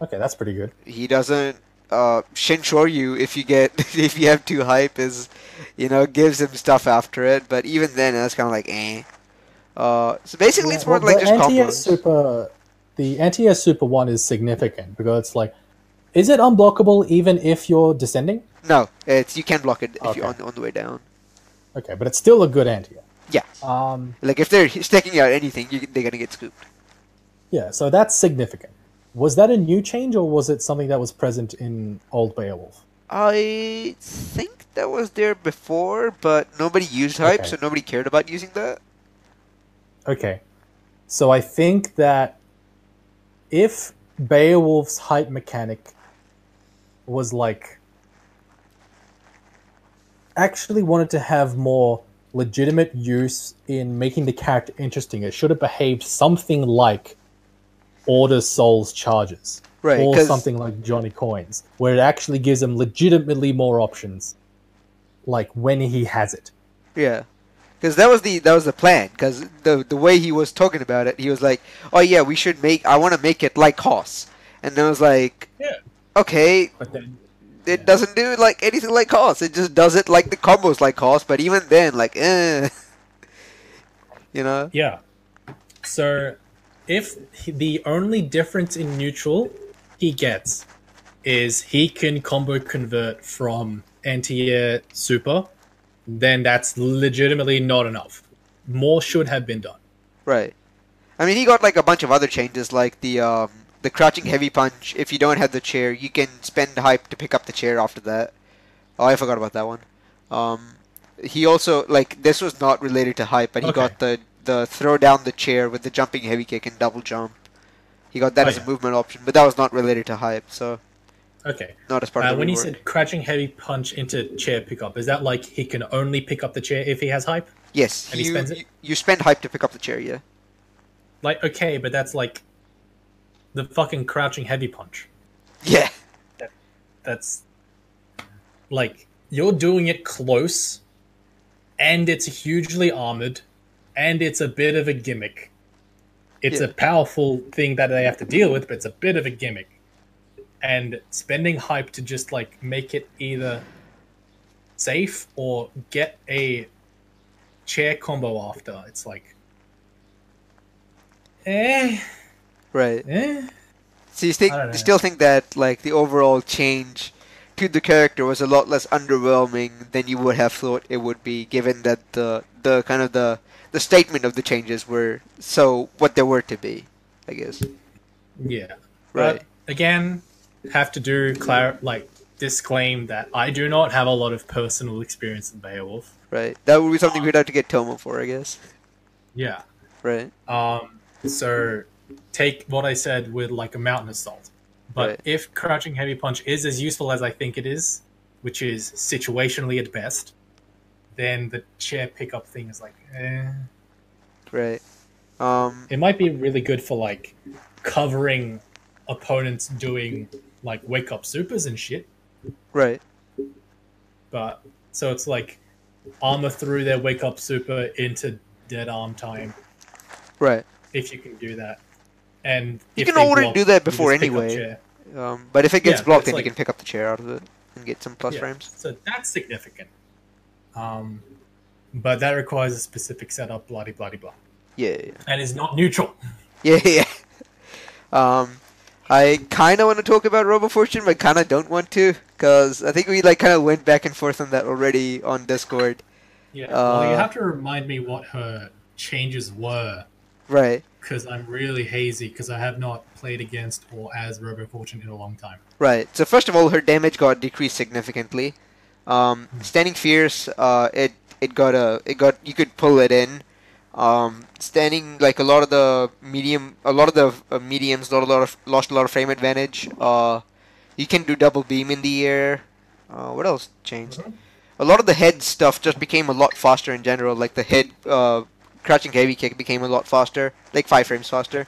that's pretty good. He doesn't, Shinshoryu, if you have two hype, gives him stuff after it, but even then, that's kind of like, eh. So basically, it's more like just combos. The anti-air super one is significant, because it's like, is it unblockable even if you're descending? No, you can block it if you're on the way down. Okay, but it's still a good anti-air. Yeah. Like if they're sticking out anything, they're gonna get scooped. Yeah, so that's significant. Was that a new change, or was it something that was present in old Beowulf? I think that was there before, but nobody used hype, Okay. so nobody cared about using that. Okay. So I think that if Beowulf's hype mechanic was like actually wanted to have more legitimate use in making the character interesting, it should have behaved something like Order Souls charges. Right, Or because something like Johnny Coins, where it actually gives him legitimately more options, like when he has it. yeah, because that was the plan. Because the way he was talking about it, he was like, "Oh yeah, we should make. I want to make it like Hoss," and then I was like, Yeah. "Okay, But then, it doesn't do like anything like Hoss. It just does it like the combos like Hoss. But even then, like, you know, yeah. So, if the only difference in neutral he gets is he can combo convert from anti-air super, then that's legitimately not enough. More should have been done. right." I mean, he got like a bunch of other changes, like the crouching heavy punch. If you don't have the chair, you can spend hype to pick up the chair after that. Oh, I forgot about that one. Um, he also like this was not related to hype, but he Okay. got the throw down the chair with the jumping heavy kick and double jump. He got that Oh as a yeah. movement option, but that was not related to hype, so Okay. not as part of the When you rework. said crouching heavy punch into chair pickup, is that like he can only pick up the chair if he has hype Yes, and he you, spends it? you spend hype to pick up the chair, yeah. Like, okay, but that's like the fucking crouching heavy punch. Yeah, That's like you're doing it close, and it's hugely armored, and it's a bit of a gimmick. It's yeah, a powerful thing that they have to deal with, but it's a bit of a gimmick. And spending hype to just like make it either safe or get a chair combo after, it's like, eh, right. eh. So I don't you know. still think that like the overall change to the character was a lot less underwhelming than you would have thought it would be, given that the kind of the statement of the changes were so what they were to be, I guess. Yeah, Right, but again, have to like disclaim that I do not have a lot of personal experience in Beowulf. right. That would be something Um, we'd have to get Tomo for, I guess. yeah. Right, So take what I said with like a mountain assault. But right, if crouching heavy punch is as useful as I think it is, which is situationally at best, then the chair pickup thing is like, eh. right. It might be really good for like covering opponents doing like wake up supers and shit. Right, But so it's like armor through their wake up super into dead arm time right. if you can do that. And You if can they already block, do that you before just pick up anyway. chair. But if it gets Yeah, but blocked, it's then you can like pick up the chair out of it and get some plus yeah, frames. so that's significant. Um, but that requires a specific setup, bloody bloody blah, Yeah, yeah, and is not neutral. yeah, yeah. Um, I kind of want to talk about Robo Fortune, but kind of don't want to, because I think we like kind of went back and forth on that already on Discord. Yeah, well, you Uh, have to remind me what her changes were, right, because I'm really hazy because I have not played against or as Robo Fortune in a long time. right. So first of all, her damage got decreased significantly. Standing fierce, it got you could pull it in. Standing like a lot of the mediums lost a lot of frame advantage. You can do double beam in the air. What else changed? Mhm. A lot of the head stuff just became a lot faster in general. Like the head crouching heavy kick became a lot faster, like 5 frames faster.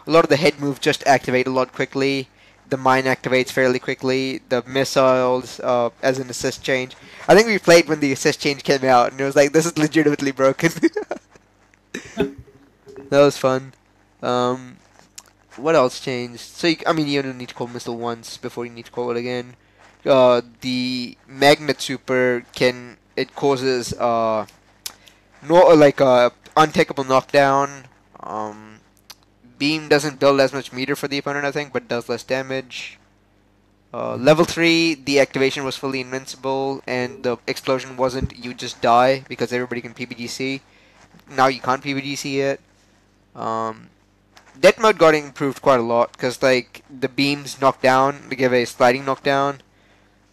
A lot of the head moves just activate a lot quickly. The mine activates fairly quickly. The missiles as an assist change. I think we played when the assist change came out, and it was like this is legitimately broken. That was fun. Um, what else changed? So I mean, you don't need to call missile once before you need to call it again. The magnet super it causes no like untakeable knockdown. Um, beam doesn't build as much meter for the opponent, I think, but does less damage. Level 3, the activation was fully invincible, and the explosion wasn't you just die because everybody can PBGC. now you can't PvDC it. Death mode got improved quite a lot because like the beams knock down, they give a sliding knockdown.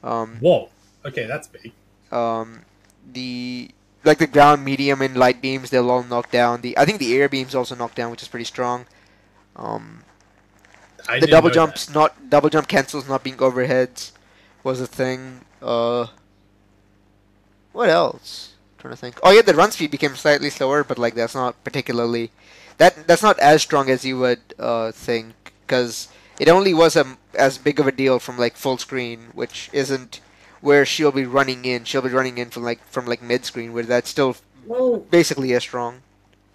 Whoa. Okay, that's big. The like the ground, medium, and light beams, they'll all knock down. I think the air beams also knock down, which is pretty strong. The double jumps, double jump cancels not being overheads was a thing. What else? I'm trying to think. Oh yeah, the run speed became slightly slower, but like that's not particularly that's not as strong as you would think, because it only was as big of a deal from like full screen, which isn't where she'll be running in. She'll be running in from like mid screen, where that's still basically as strong.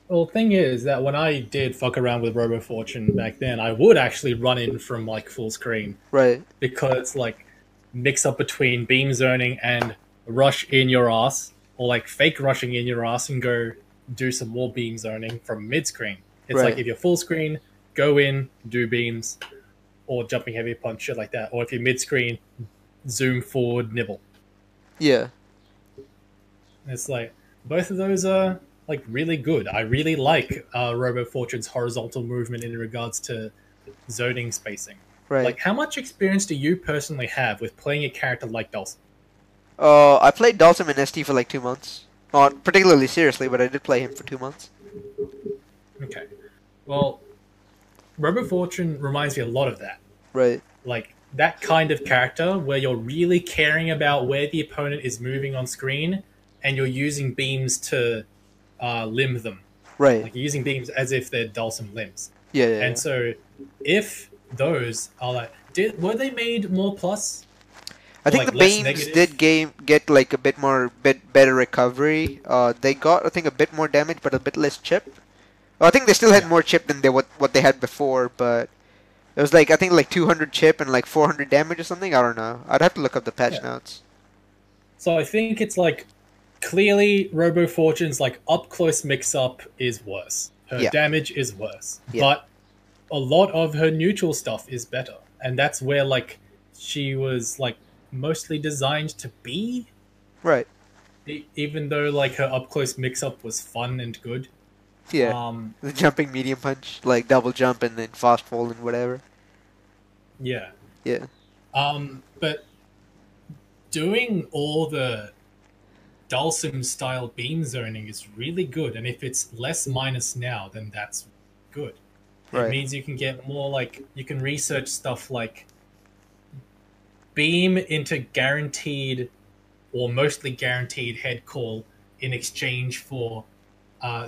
Well, the thing is that when I did fuck around with Robo Fortune back then, I would actually run in from like full screen, right? Because like mix up between beam zoning and rush in your ass, or like fake rushing in your ass and go do some more beam zoning from mid screen. It's like if you're full screen, go in, do beams, or jumping heavy punch, shit like that. Or if you're mid screen, zoom forward, nibble. Yeah. It's like both of those are like really good. I really like Robo Fortune's horizontal movement in regards to zoning spacing. Right. Like, how much experience do you personally have with playing a character like Dulcim? I played Dulcim in ST for like 2 months. Not particularly seriously, but I did play him for 2 months. Okay. Well, Robo Fortune reminds me a lot of that. Right. Like, that kind of character where you're really caring about where the opponent is moving on screen and you're using beams to limb them. Right. Like, you're using beams as if they're Dulcim limbs. Yeah. And so, if those are like... were they made more plus? I think like the beams did get like a bit better recovery. They got, I think, a bit more damage, but a bit less chip. Well, I think they still had more chip than what they had before, but it was like, I think, like 200 chip and like 400 damage or something. I don't know. I'd have to look up the patch notes. So I think it's like clearly Robo Fortune's like up close mix up is worse. Her damage is worse, but a lot of her neutral stuff is better, and that's where like she was like mostly designed to be. Right. Even though like her up close mix up was fun and good. Yeah. The jumping medium punch, like double jump and then fast fall and whatever. Yeah. Yeah. But doing all the Dulcim style beam zoning is really good, and if it's less minus now, then that's good. It means you can get more like you can research stuff like beam into guaranteed or mostly guaranteed head call in exchange for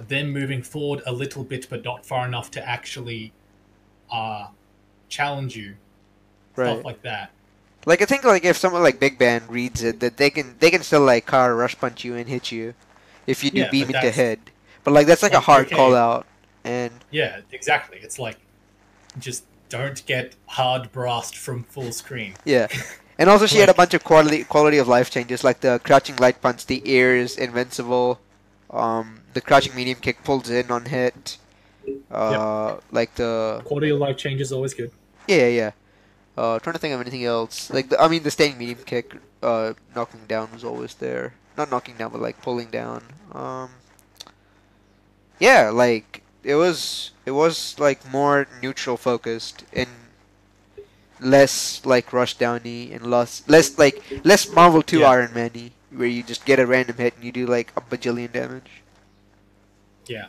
them moving forward a little bit but not far enough to actually challenge you. Stuff like that. Like I think like if someone like Big Band reads it, that they can still like car rush punch you and hit you if you do beam into head. But like that's like a hard call out. And yeah, exactly. It's like just don't get hard blast from full screen. Yeah. And also she had a bunch of quality of life changes, like the crouching light punch, the air is invincible. The crouching medium kick pulls in on hit. Like the quality of life change is always good. Yeah. Trying to think of anything else. Like the staying medium kick, knocking down was always there. Not knocking down, but like pulling down. Yeah, like it was like more neutral focused and less like rush downy and less Marvel 2 Iron Man-y, where you just get a random hit and you do like a bajillion damage. Yeah.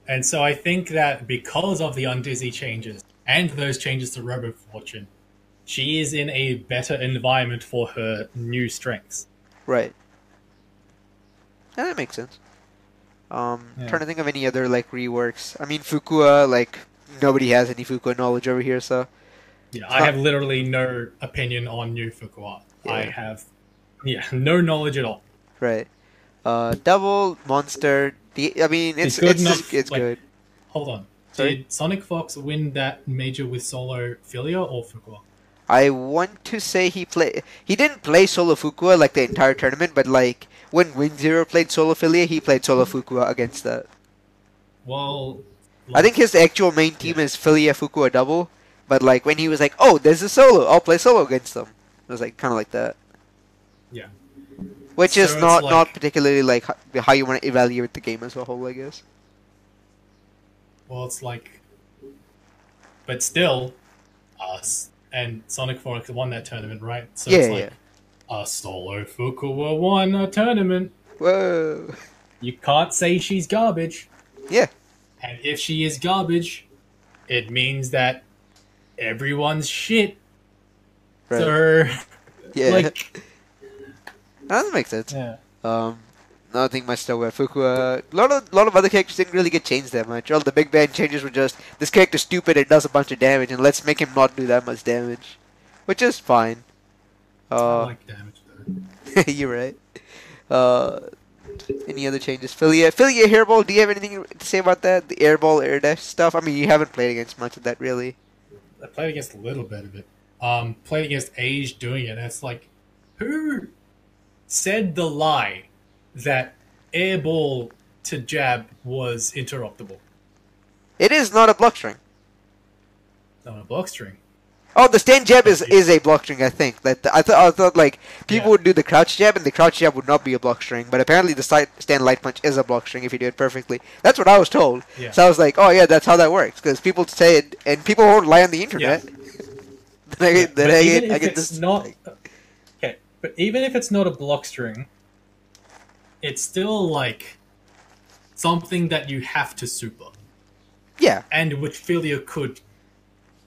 And so I think that because of the Undizzy changes and those changes to Robo Fortune, she is in a better environment for her new strengths. Right. Yeah, that makes sense. Trying to think of any other like reworks. I mean, Fukua, like nobody has any Fukua knowledge over here, so. Yeah, I have literally no opinion on new Fukua. Yeah. I have, no knowledge at all. Right. Double monster. It's good enough. It's good. Hold on. Sorry? Did Sonic Fox win that major with solo Philia or Fukua? I want to say he didn't play solo Fukua like the entire tournament, but like when WinZero played solo Philia, he played solo Fukua against that. Well, I think his actual main team is Philia Fukua double, but like when he was like, oh, there's a solo, I'll play solo against them. It was like kind of like that. Yeah. which is So it's not like- particularly like how you want to evaluate the game as a whole, I guess. Well, it's like, but still, us and Sonic Fox won that tournament, right? So Yeah, it's yeah. like, Solo Fukuwa won a tournament. Whoa. You can't say she's garbage. Yeah. And if she is garbage, it means that everyone's shit. Right. So, Yeah. like, That makes sense. yeah. Nothing much to about Fukua. A lot of other characters didn't really get changed that much. All the big bang changes were just this character's stupid and does a bunch of damage, and let's make him not do that much damage, which is fine. I like damage though. You're right. Any other changes? Philia Hairball. Do you have anything to say about that? The airball, air dash stuff. I mean, you haven't played against much of that, really. I played against a little bit of it. Played against Age doing it. And it's like, who said the lie that airball to jab was interruptible? It is not a block string. Not a block string. Oh, the stand jab is a block string, I think. I thought like people would do the crouch jab, and the crouch jab would not be a block string. But apparently, the stand light punch is a block string if you do it perfectly. That's what I was told. Yeah. So I was like, oh yeah, that's how that works. Because people say it, and people won't lie on the internet. Yeah. I get this. Not okay, but even if it's not a block string, it's still like something that you have to super, Yeah. and which Philia could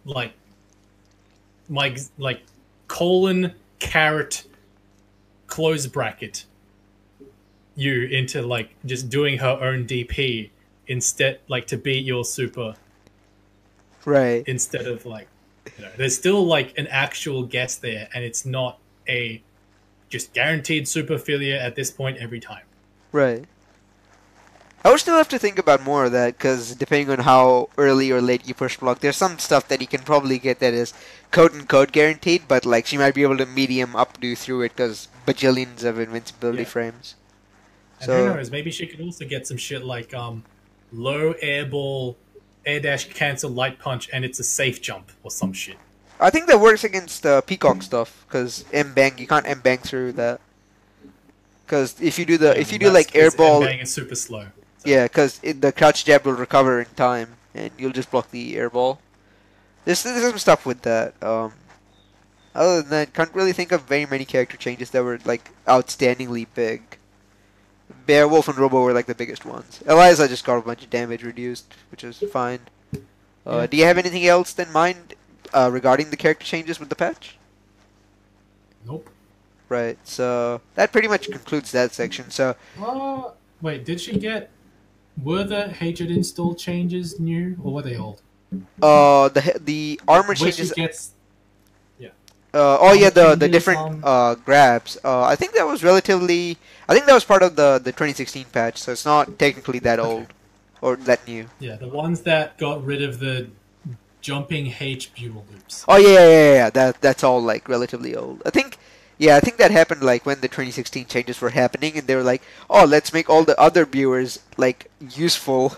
like colon caret close bracket you into like just doing her own DP instead, like to beat your super Right. instead of like, there's still like an actual guess there, and it's not a just guaranteed super Philia at this point every time. Right. I would still have to think about more of that, because depending on how early or late you push block, there's some stuff that you can probably get that is quote-unquote guaranteed, but like she might be able to medium updo through it because bajillions of invincibility frames. And So who knows, maybe she could also get some shit like low airball, air dash cancel light punch, and it's a safe jump or some shit. I think that works against Peacock stuff, because M-bang, you can't M-bang through that. Because if you do like airball, bang is super slow. So. yeah, because the crouch jab will recover in time, and you'll just block the airball. There's some stuff with that. Other than that, can't really think of very many character changes that were like outstandingly big. Beowulf and Robo were like the biggest ones. Eliza just got a bunch of damage reduced, which is fine. Do you have anything else in mind regarding the character changes with the patch? Nope. Right, so that pretty much concludes that section. So, wait, did she get? Were the hatred install changes new, or were they old? the armor Where changes. she gets, the changes, different grabs. I think that was relatively. I think that was part of the 2016 patch, so it's not technically that old or that new. yeah, the ones that got rid of the jumping H butyl loops. Oh yeah. That's all like relatively old. I think that happened like when the 2016 changes were happening, and they were like, oh, let's make all the other viewers like useful,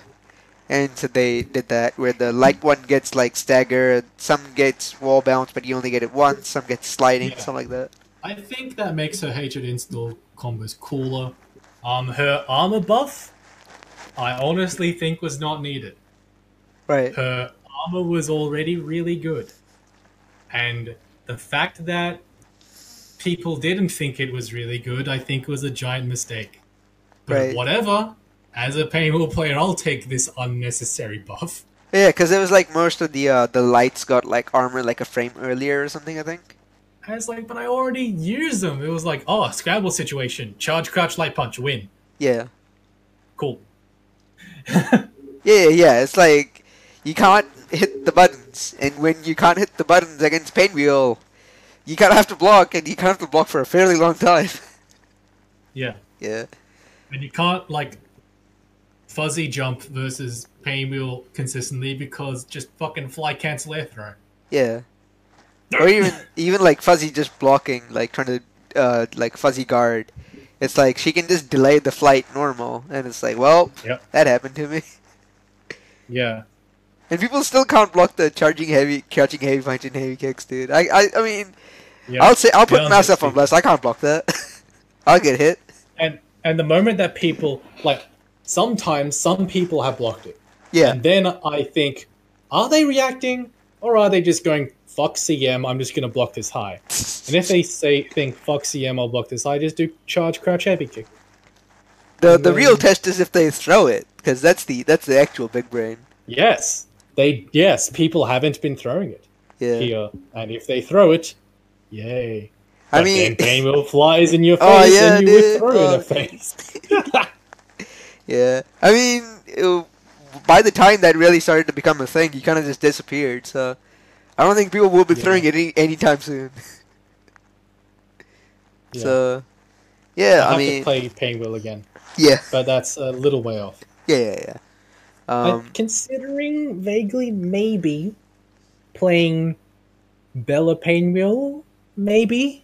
and so they did that where the light one gets like staggered, some gets wall bounce, but you only get it once, some gets sliding, something like that. I think that makes her hatred install combos cooler. Her armor buff, I honestly think was not needed. Right. Her armor was already really good, and the fact that people didn't think it was really good, I think was a giant mistake. But Right. whatever. As a paintball player, I'll take this unnecessary buff. Yeah, because it was like most of the lights got like armor like a frame earlier or something, I think. I was like, but I already used them. It was like, oh, Scrabble situation. Charge, crouch, light punch, win. Yeah. Cool. Yeah. It's like you can't hit the buttons, and when you can't hit the buttons against Painwheel, you kind of have to block, and you kind of have to block for a fairly long time. Yeah. Yeah. And you can't, like, fuzzy jump versus Painwheel consistently because just fucking fly cancel air throw. Yeah. Or even like Fuzzy just blocking, like trying to like Fuzzy guard. It's like she can just delay the flight normal, and it's like, well, that happened to me. Yeah. And people still can't block the catching heavy punch and heavy kicks, dude. I mean, Yep. I'll put Yeah, myself on that's blast. I can't block that. I'll get hit. And the moment that people like, sometimes some people have blocked it. Yeah. And then I think, are they reacting or are they just going, fuck CM, I'm just going to block this high? And if they think, fuck CM, I'll block this high, just do charge, crouch, heavy kick. The real test is if they throw it, because that's the actual big brain. Yes. People haven't been throwing it here. And if they throw it, yay. I But mean, then Painwheel flies in your face Oh, yeah, and you would dude. throw in Oh. a face. yeah. I mean, by the time that really started to become a thing, you kind of just disappeared. So I don't think people will be throwing it anytime soon. Yeah. So yeah, I I have mean, to play Painwheel again. yeah, But that's a little way off. yeah. But considering vaguely maybe playing Bella Painwheel, maybe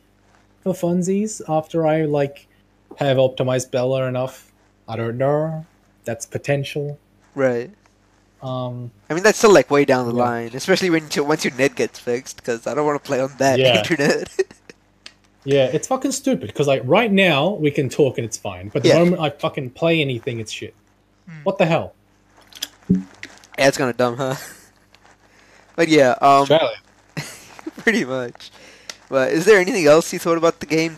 for funsies after I have optimized Bella enough. I don't know. That's potential. Right. I I mean, that's still like way down the Yeah. line, especially once your net gets fixed. Because I don't want to play on that Yeah. internet. Yeah, it's fucking stupid because right now we can talk and it's fine, but the Yeah. moment I fucking play anything, it's shit. What the hell? Yeah, it's kind of dumb, huh? But yeah, Australia. pretty much. But is there anything else you thought about the game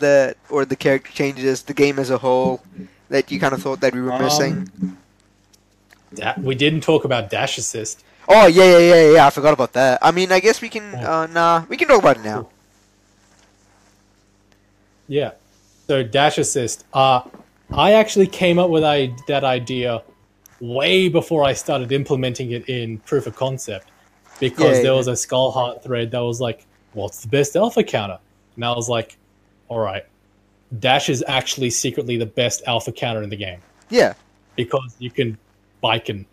or the character changes, the game as a whole, that you kind of thought that we were missing? We didn't talk about dash assist. Oh yeah. I forgot about that. I mean, I guess we can. We can talk about it now. Yeah. So dash assist. I actually came up with that idea way before I started implementing it in proof of concept, because there was a Skullheart thread that was like, "What's the best alpha counter?" And I was like, "All right, dash is actually secretly the best alpha counter in the game." Yeah. Because you can biken.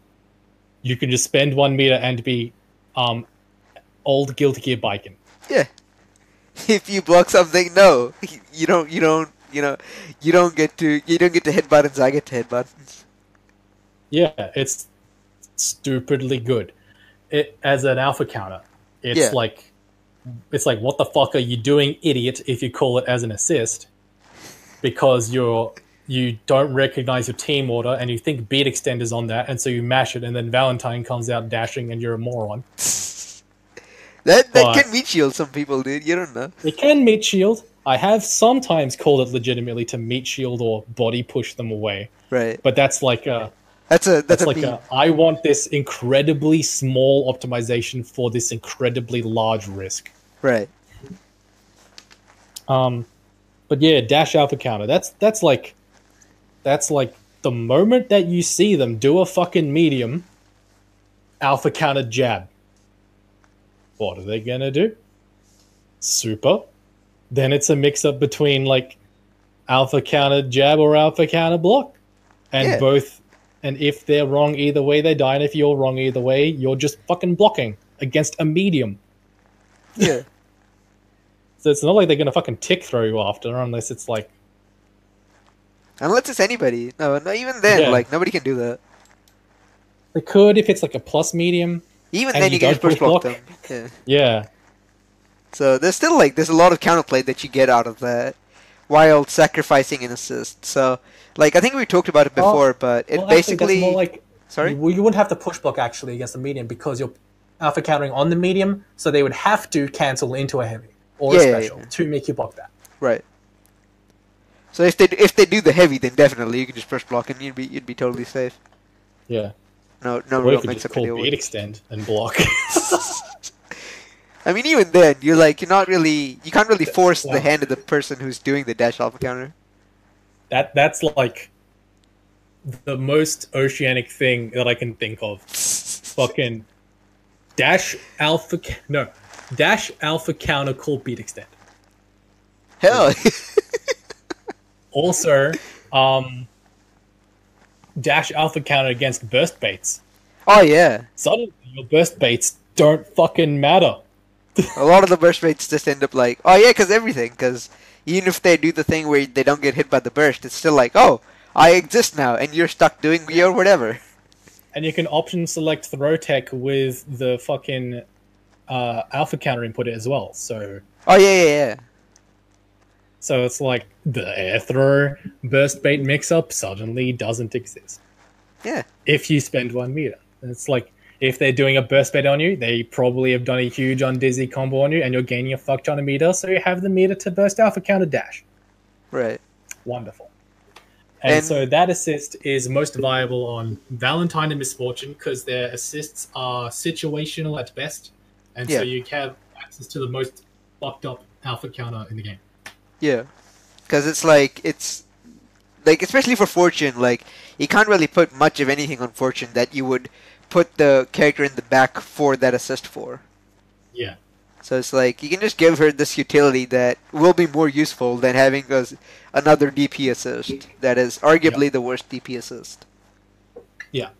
You can just spend 1 meter and be old Guilty Gear biking. Yeah. If you block something, no, you don't get to hit buttons. I get to hit buttons. Yeah, it's stupidly good. It as an alpha counter. It's like what the fuck are you doing, idiot? If you call it as an assist, because you don't recognize your team order and you think beat extend is on that, and so you mash it, and then Valentine comes out dashing, and you're a moron. That can meat shield some people, dude. You don't know. It can meat shield. I have sometimes called it legitimately to meat shield or body push them away. Right. But that's like that's like I want this incredibly small optimization for this incredibly large risk. Right. But yeah, dash alpha counter. That's like the moment that you see them do a fucking medium alpha counter jab. What are they gonna do? Super. Then it's a mix up between like alpha counter jab or alpha counter block. And both, and if they're wrong either way, they die. And if you're wrong either way, you're just fucking blocking against a medium. Yeah. So it's not like they're gonna fucking tick throw you after, unless it's like. Unless it's anybody. No, even then, like nobody can do that. They could if it's like a plus medium. Even then, you can just push block them. Yeah. Yeah. So there's still there's a lot of counterplay that you get out of that, while sacrificing an assist. So I think we talked about it before, but it basically. Actually, that's more like, sorry. You wouldn't have to push block actually against the medium because you're alpha countering on the medium, so they would have to cancel into a heavy or a special to make you block that. Right. So if they do the heavy, then definitely you can just push block and you'd be totally safe. Yeah. No or real you could mix just up call to deal beat with. extend and block. I mean, even then, you can't really force the hand of the person who's doing the dash alpha counter. That's like the most oceanic thing that I can think of. Fucking dash alpha counter call beat extend. Hell. Also, dash alpha counter against burst baits. Oh yeah. Suddenly your burst baits don't fucking matter. A lot of the burst rates just end up because everything, because even if they do the thing where they don't get hit by the burst, it's still like, oh, I exist now, and you're stuck doing your whatever. And you can option select throw tech with the fucking alpha counter input as well, so... Oh, yeah. So it's like the air throw burst bait mix up suddenly doesn't exist Yeah. if you spend 1 meter. It's like if they're doing a burst bait on you, they probably have done a huge undizzy combo on you, and you're gaining a fuck ton of meter, so you have the meter to burst alpha counter dash. Right. Wonderful. And so that assist is most viable on Valentine and Misfortune because their assists are situational at best, and so you have access to the most fucked up alpha counter in the game. Yeah, because it's like especially for Fortune, like you can't really put much of anything on Fortune that you would put the character in the back for that assist for. Yeah. So it's like you can just give her this utility that will be more useful than having another DP assist that is arguably the worst DP assist. Yeah.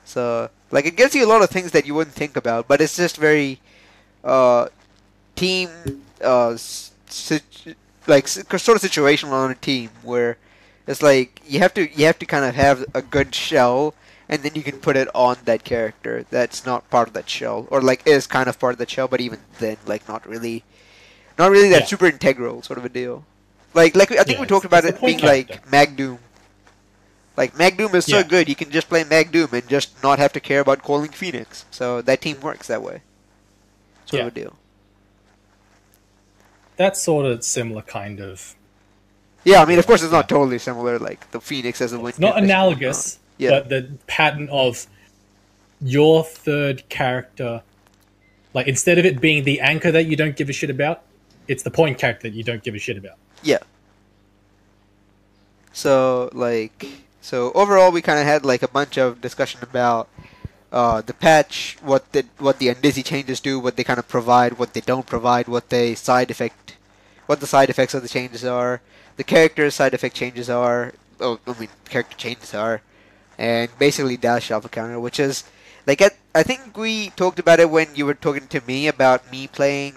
So like it gives you a lot of things that you wouldn't think about, but it's just very team sort of situational on a team where it's like you have to kind of have a good shell, and then you can put it on that character that's not part of that shell, or like is kind of part of that shell, but even then, like not really that super integral sort of a deal. Like I think we talked about it being like Magdoom. Like Magdoom is so good, you can just play Magdoom and just not have to care about calling Phoenix. So that team works that way. Sort of a deal. That's sort of similar kind of. Yeah, I mean, of course, it's not totally similar. Like the Phoenix as a win. Not analogous, but the pattern of your third character, like instead of it being the anchor that you don't give a shit about, it's the point character that you don't give a shit about. Yeah. So overall, we kind of had like a bunch of discussion about the patch, what the undizzy changes do, what they kind of provide, what they don't provide, what the side effects of the changes are, the character side effect changes are, character changes are, and basically dash alpha counter, which is like I think we talked about it when you were talking to me about me playing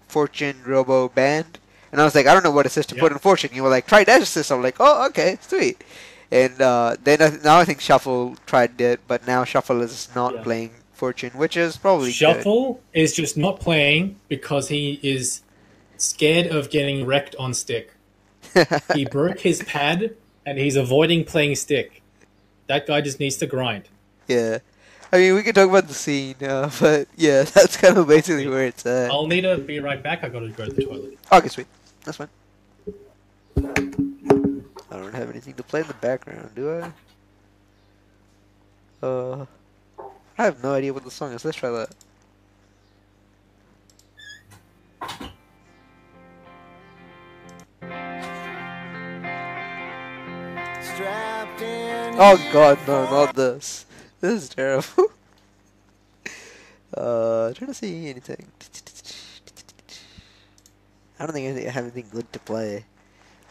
Fortune Robo Band, and I was like, I don't know what assist to put in Fortune. You were like, try dash assist. I'm like, oh, okay, sweet. And then now I think Shuffle tried it, but now Shuffle is not playing Fortune, which is probably Shuffle is just not playing because he is scared of getting wrecked on stick. He broke his pad, and he's avoiding playing stick. That guy just needs to grind. Yeah. I mean, we can talk about the scene, but yeah, that's kind of basically where it's at. I'll need to be right back. I gotta go to the toilet. Okay, sweet. That's fine. I don't have anything to play in the background, do I? I have no idea what the song is. Let's try that. Oh god, no, not this. This is terrible. Trying to see anything. I don't think I have anything good to play.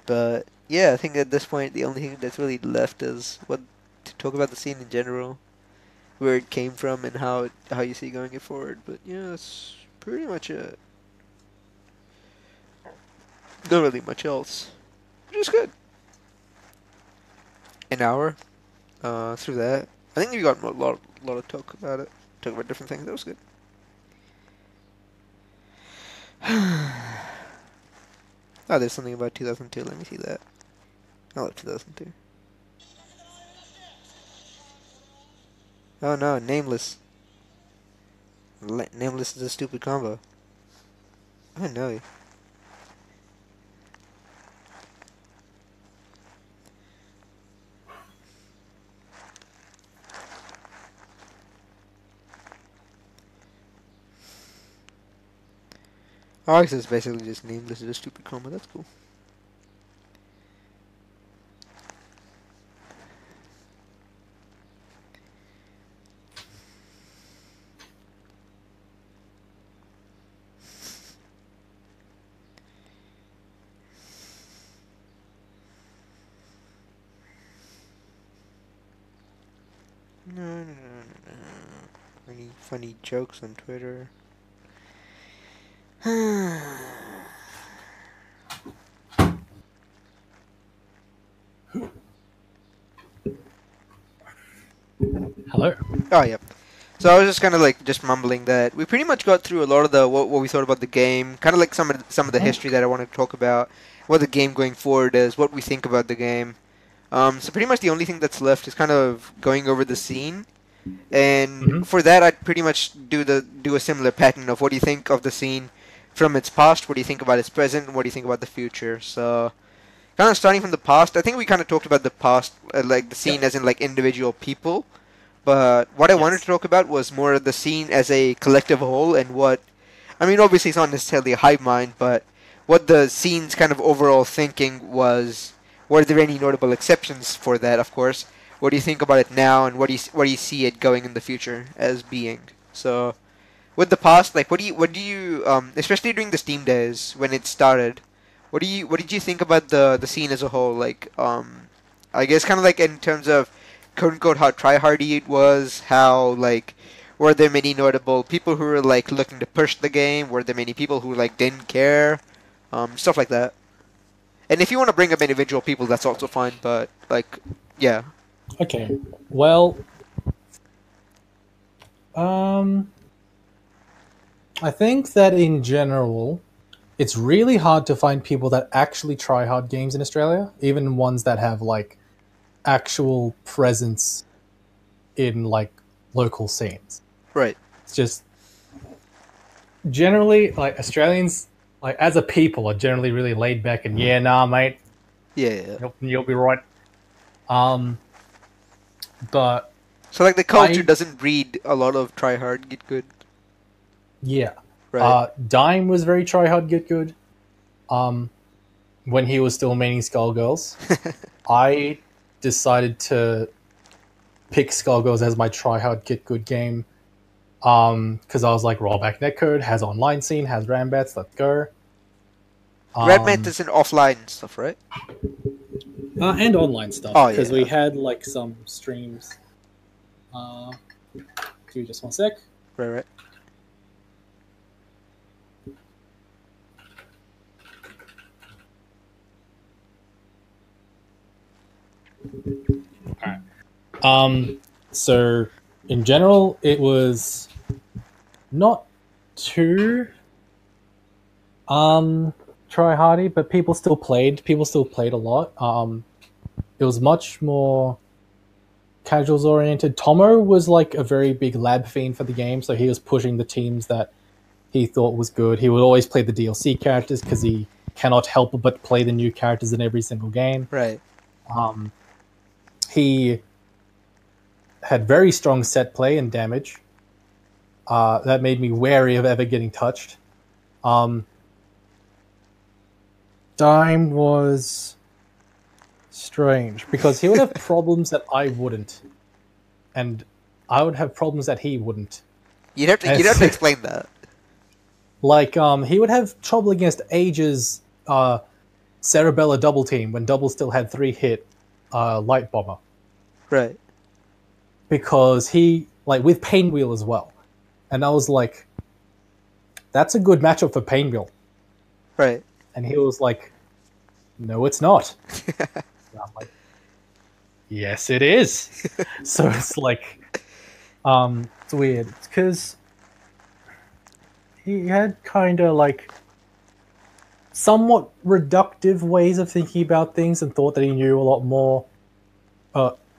But yeah, I think at this point the only thing that's really left is to talk about the scene in general, where it came from and how you see going it forward. But yeah, that's pretty much it. Not really much else, which is good. An hour through that. I think we got a lot of talk about it. Talk about different things. That was good. Oh, there's something about 2002. Let me see that. I love 2002. Oh no, Nameless. Nameless is a stupid combo. I know. Ours is basically just Nameless is a stupid combo. That's cool. No. Any funny jokes on Twitter? Hello. Oh, yep. So I was just kind of like just mumbling that we pretty much got through a lot of the what we thought about the game, kind of like some of the history that I want to talk about, what the game going forward is, what we think about the game. So pretty much the only thing that's left is kind of going over the scene, and Mm-hmm. for that I'd pretty much do a similar pattern of what do you think of the scene from its past, what do you think about its present, and what do you think about the future. So kind of starting from the past, I think we kind of talked about the past, like the scene Yep. as in like individual people. But what I wanted to Yes. talk about was more the scene as a collective whole and what, I mean, obviously it's not necessarily a hive mind, but what the scene's kind of overall thinking was. Were there any notable exceptions for that, of course? What do you think about it now, and what do you see it going in the future as being? So, with the past, like, what do you, especially during the Steam days when it started, what did you think about the scene as a whole? Like, I guess kind of like in terms of quote unquote how tryhardy it was, how like were there many notable people who were like looking to push the game? Were there many people who like didn't care? Stuff like that. And if you want to bring up individual people, that's also fine. But like, yeah, Okay. Well, um, I think that in general, it's really hard to find people that actually try hard games in Australia, even ones that have like actual presence in like local scenes. right. It's just generally like Australians, like as a people, are generally really laid back and yeah, nah, mate, Yeah, yeah, yeah. you'll be right. Um, but So like the culture I doesn't breed a lot of try hard, get good. yeah, Right. Dime was very try hard, get good. Um, when he was still maining Skullgirls, I decided to pick Skullgirls as my try hard, get good game. Because I was like, rollback netcode has online scene, has Rambats, let's go. Redmant Um, is an offline stuff, right? and online stuff Oh because we yeah. had like some streams. Uh, give me just one sec. Right, right. So in general, it was not too try hardy, but people still played. People still played a lot. It was much more casuals oriented. Tomo was like a very big lab fiend for the game, so he was pushing the teams that he thought was good. He would always play the DLC characters because he cannot help but play the new characters in every single game. Right. He had very strong set play and damage. That made me wary of ever getting touched. Dime was strange because he would have problems that I wouldn't, and I would have problems that he wouldn't. You'd have to explain that. Like, he would have trouble against Age's Cerebella double team when Double still had 3-hit Light Bomber. Right. Because he, like, with Painwheel as well. And I was like, that's a good matchup for Painwheel. Right. And he was like, no, it's not. And I'm like, yes, it is. So it's like, it's weird. It's because he had kind of like somewhat reductive ways of thinking about things and thought that he knew a lot more,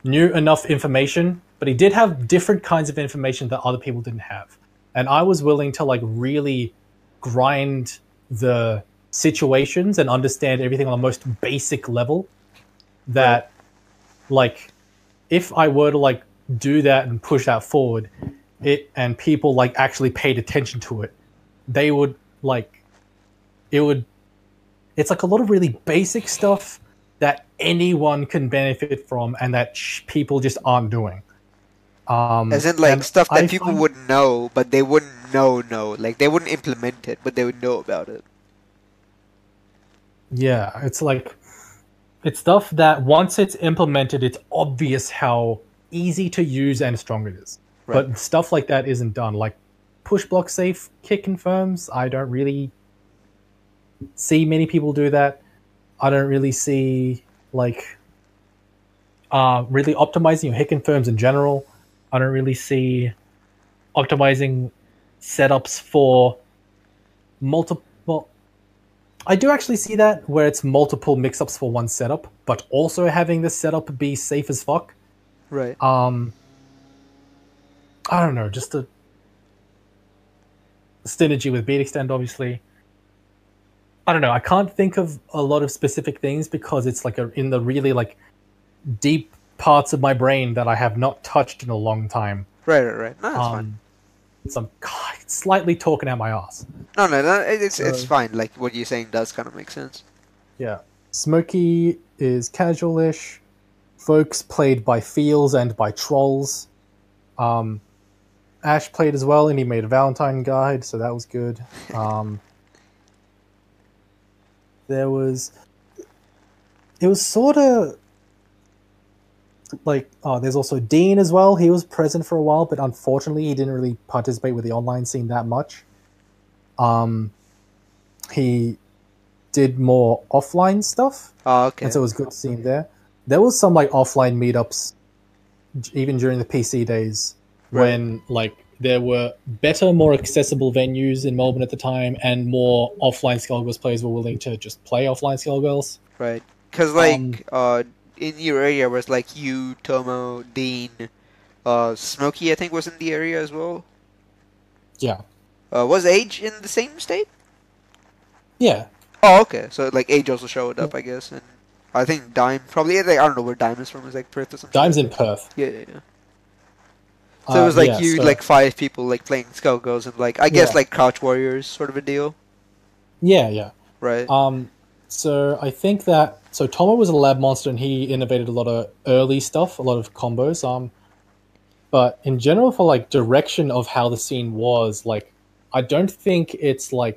knew enough information, but he did have different kinds of information that other people didn't have. And I was willing to like really grind the situations and understand everything on the most basic level that like if I were to like do that and push that forward it and people like actually paid attention to it, they would like it's like a lot of really basic stuff that anyone can benefit from and that people just aren't doing. As in like And stuff that I people find, would know, but they wouldn't know. Like they wouldn't implement it, but they would know about it. yeah, it's like it's stuff that once it's implemented, it's obvious how easy to use and strong it is. Right. But stuff like that isn't done. Like push block safe kick confirms, I don't really see many people do that. I don't really see like really optimizing your hit confirms in general. I don't really see optimizing setups for multiple. I do actually see that where it's multiple mix-ups for one setup, but also having the setup be safe as fuck. Right. I don't know, just a synergy with beat extend, obviously. I don't know. I can't think of a lot of specific things because it's like in the really like deep parts of my brain that I have not touched in a long time. Right. No, that's fine. So I'm slightly talking out my ass. No, it's fine. Like what you're saying does kind of make sense. Yeah. Smokey is casual-ish. Folks played by feels and by trolls. Ash played as well, and he made a Valentine guide, so that was good. It was sort of like, there's also Dean as well. He was present for a while, but unfortunately he didn't really participate with the online scene that much. He did more offline stuff. Oh, okay. And so it was good to see him there. There was some like offline meetups even during the PC days when like there were better, more accessible venues in Melbourne at the time, and more offline Skullgirls players were willing to just play offline Skullgirls. Right. Because, like, in your area was, like, you, Tomo, Dean, Smokey, I think, was in the area as well. Yeah. Was Age in the same state? Yeah. Oh, okay. So, like, Age also showed up, I guess. And I think Dime, probably, like, I don't know where Dime is from. Is like Perth or something? Dime's in Perth. Yeah. So it was like so, like 5 people like playing Skullgirls and like I guess like Couch Warriors sort of a deal. Yeah. Right. So I think that Tomo was a lab monster and he innovated a lot of early stuff, a lot of combos. But in general, for like direction of how the scene was, like I don't think I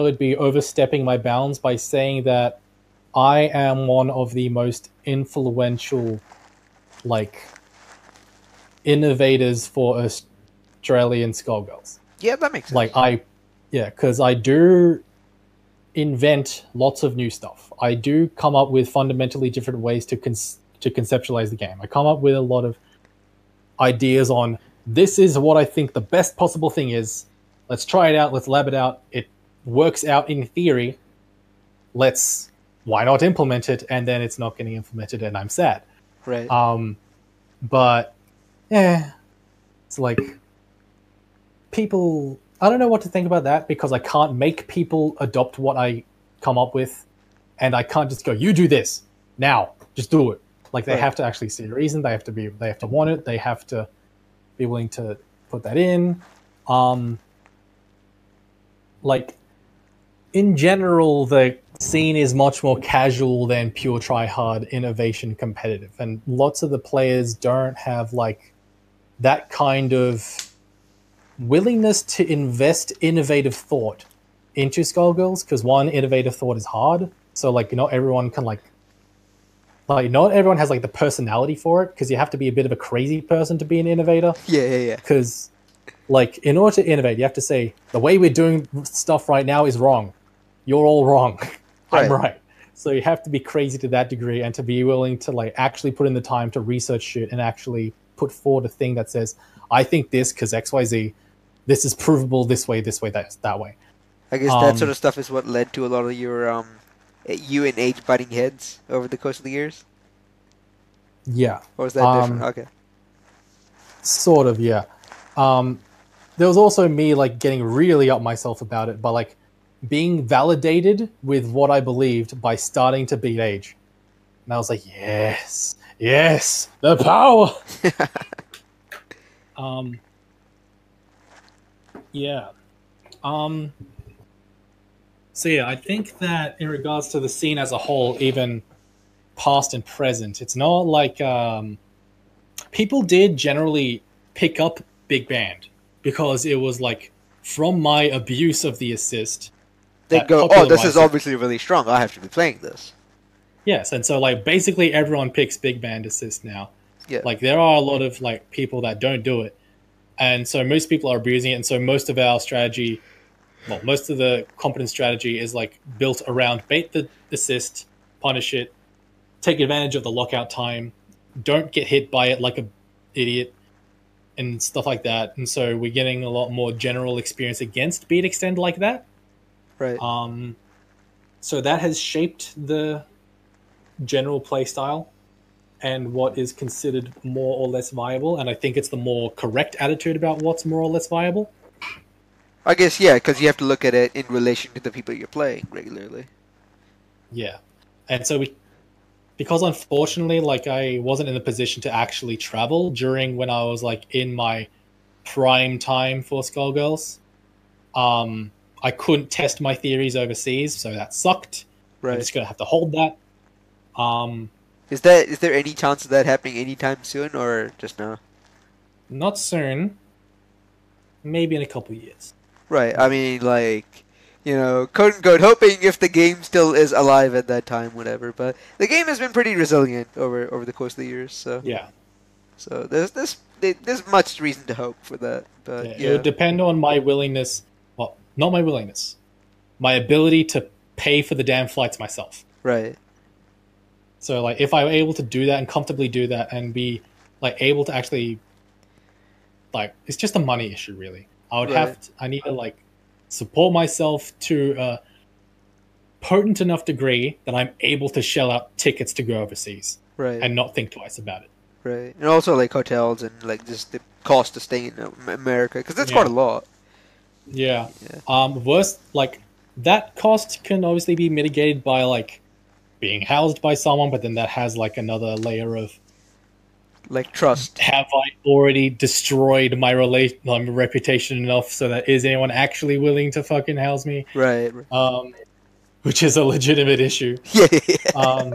would be overstepping my bounds by saying that I am one of the most influential like innovators for Australian Skullgirls. Yeah, that makes sense. Because I do invent lots of new stuff. I do come up with fundamentally different ways to conceptualize the game. I come up with a lot of ideas on this is what I think the best possible thing is. Let's try it out. Let's lab it out. It works out in theory. Why not implement it? And then it's not getting implemented and I'm sad. Right. But yeah, it's like people. I don't know what to think about that because I can't make people adopt what I come up with, and I can't just go, "You do this now, just do it." Like they have to actually see a reason. They have to want it. They have to be willing to put that in. Like in general, the scene is much more casual than pure try-hard innovation competitive, and lots of the players don't have like that kind of willingness to invest innovative thought into Skullgirls, because one, innovative thought is hard, so like not everyone can like not everyone has like the personality for it, because you have to be a bit of a crazy person to be an innovator. Yeah. Because like in order to innovate, you have to say the way we're doing stuff right now is wrong. You're all wrong. I'm right. So you have to be crazy to that degree and to be willing to like actually put in the time to research shit and actually put forward a thing that says, I think this because XYZ, this is provable this way, that way. I guess that sort of stuff is what led to a lot of your you and Age butting heads over the course of the years? Yeah. Or is that different? Okay. Sort of, yeah. There was also me like getting really up myself about it, but like being validated with what I believed by starting to beat Age. And I was like, yes, the power. Yeah. So yeah, I think that in regards to the scene as a whole, even past and present, it's not like people did generally pick up Big Band because it was like from my abuse of the assist. They go, oh, this is obviously really strong. I have to be playing this. Yes, and so like basically everyone picks Big Band assist now. Yeah. Like there are a lot of like people that don't do it. And so most people are abusing it, and so most of our strategy, well, most of the competent strategy is like built around bait the assist, punish it, take advantage of the lockout time, don't get hit by it like an idiot, and stuff like that. And so we're getting a lot more general experience against Beat Extend like that. Right. So that has shaped the general playstyle and what is considered more or less viable. And I think it's the more correct attitude about what's more or less viable. I guess, yeah, because you have to look at it in relation to the people you're playing regularly. Yeah. And so because unfortunately, like, I wasn't in the position to actually travel during when I was like in my prime time for Skullgirls. I couldn't test my theories overseas, so that sucked. Right. I'm just gonna have to hold that. Is there any chance of that happening anytime soon, or just no? Not soon. Maybe in a couple years. Right. I mean, like, quote unquote, hoping if the game still is alive at that time, whatever. But the game has been pretty resilient over the course of the years, so Yeah. So there's much reason to hope for that. But It would depend on my willingness. Well, not my willingness. My ability to pay for the damn flights myself. Right. So, like, if I were able to do that and comfortably do that and be, like, able to actually, like, it's just a money issue, really. I would I need to, like, support myself to a potent enough degree that I'm able to shell out tickets to go overseas. Right. And not think twice about it. Right. And also, like, hotels and, like, just the cost of staying in America, because that's quite a lot. Yeah. Worst, like, that cost can obviously be mitigated by, like, being housed by someone, but then that has, like, another layer of, like, trust. Have I already destroyed my reputation enough so that is anyone actually willing to fucking house me? Right. Which is a legitimate issue. Yeah.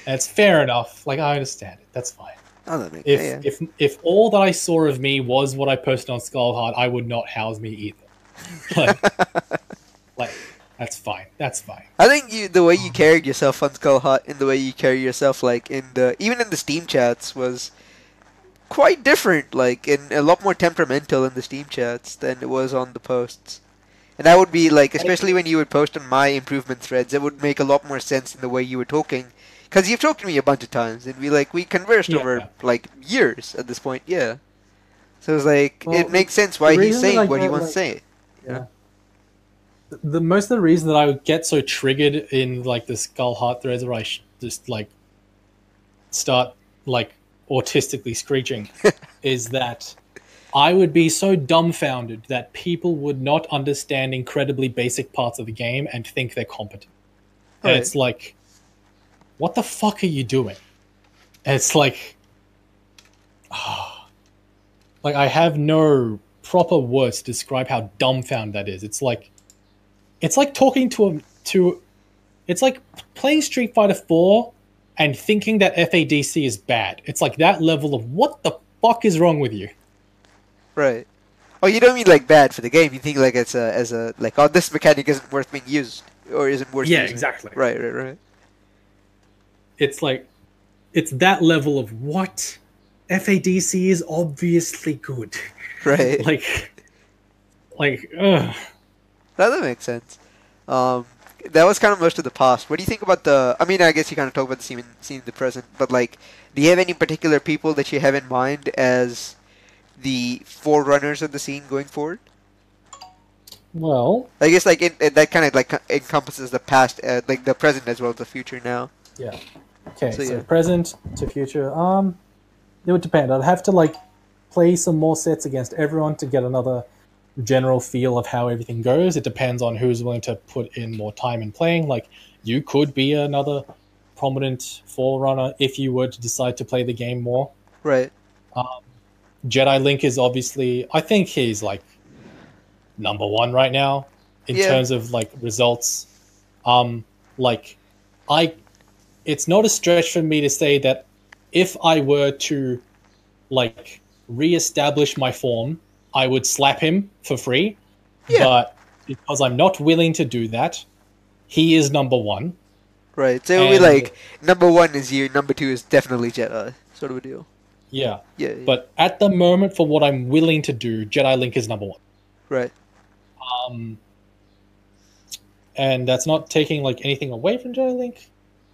It's fair enough. Like, I understand it. That's fine. Oh, that makes if all that I saw of me was what I posted on Skullheart, I would not house me either. Like, that's fine. That's fine. I think the way you carried yourself on Skullheart and the way you carry yourself, like, even in the Steam chats was quite different, like, and a lot more temperamental in the Steam chats than it was on the posts. And that would be, like, especially when you would post on my improvement threads, it would make a lot more sense in the way you were talking. Because you've talked to me a bunch of times, and we conversed over, like, years at this point, yeah. So it's like, it makes sense why he's saying what he wants to say. Yeah. The most of the reason that I would get so triggered in, like, the Skullheart threads where I just, like, start, like, autistically screeching is that I would be so dumbfounded that people would not understand incredibly basic parts of the game and think they're competent. And it's like, what the fuck are you doing? And it's like, like, I have no proper words to describe how dumbfounded that is. It's like talking it's like playing Street Fighter 4 and thinking that FADC is bad. It's like that level of what the fuck is wrong with you? Right. Oh, you don't mean like bad for the game. You think like it's like, oh, this mechanic isn't worth being used or isn't worth using. Exactly. Right. It's like, it's that level of what? FADC is obviously good. Right. Ugh. That makes sense. That was kind of most of the past. What do you think about I mean, I guess you kind of talk about the scene in the present, but, like, do you have any particular people that you have in mind as the forerunners of the scene going forward? Well, I guess, like, that kind of, like, encompasses the past, like, the present as well as the future now. Yeah. Okay, so present to future. It would depend. I'd have to, like, play some more sets against everyone to get another general feel of how everything goes. It depends on who's willing to put in more time in playing. Like, you could be another prominent forerunner if you were to decide to play the game more. Right. Jedi Link is obviously, I think he's, like, number one right now in terms of, like, results. It's not a stretch for me to say that if I were to, like, re-establish my form, I would slap him for free. Yeah. But because I'm not willing to do that, he is number one. Right. So it would be like, number one is you, number two is definitely Jedi, sort of a deal. Yeah. But at the moment, for what I'm willing to do, Jedi Link is number one. Right. And that's not taking, like, anything away from Jedi Link.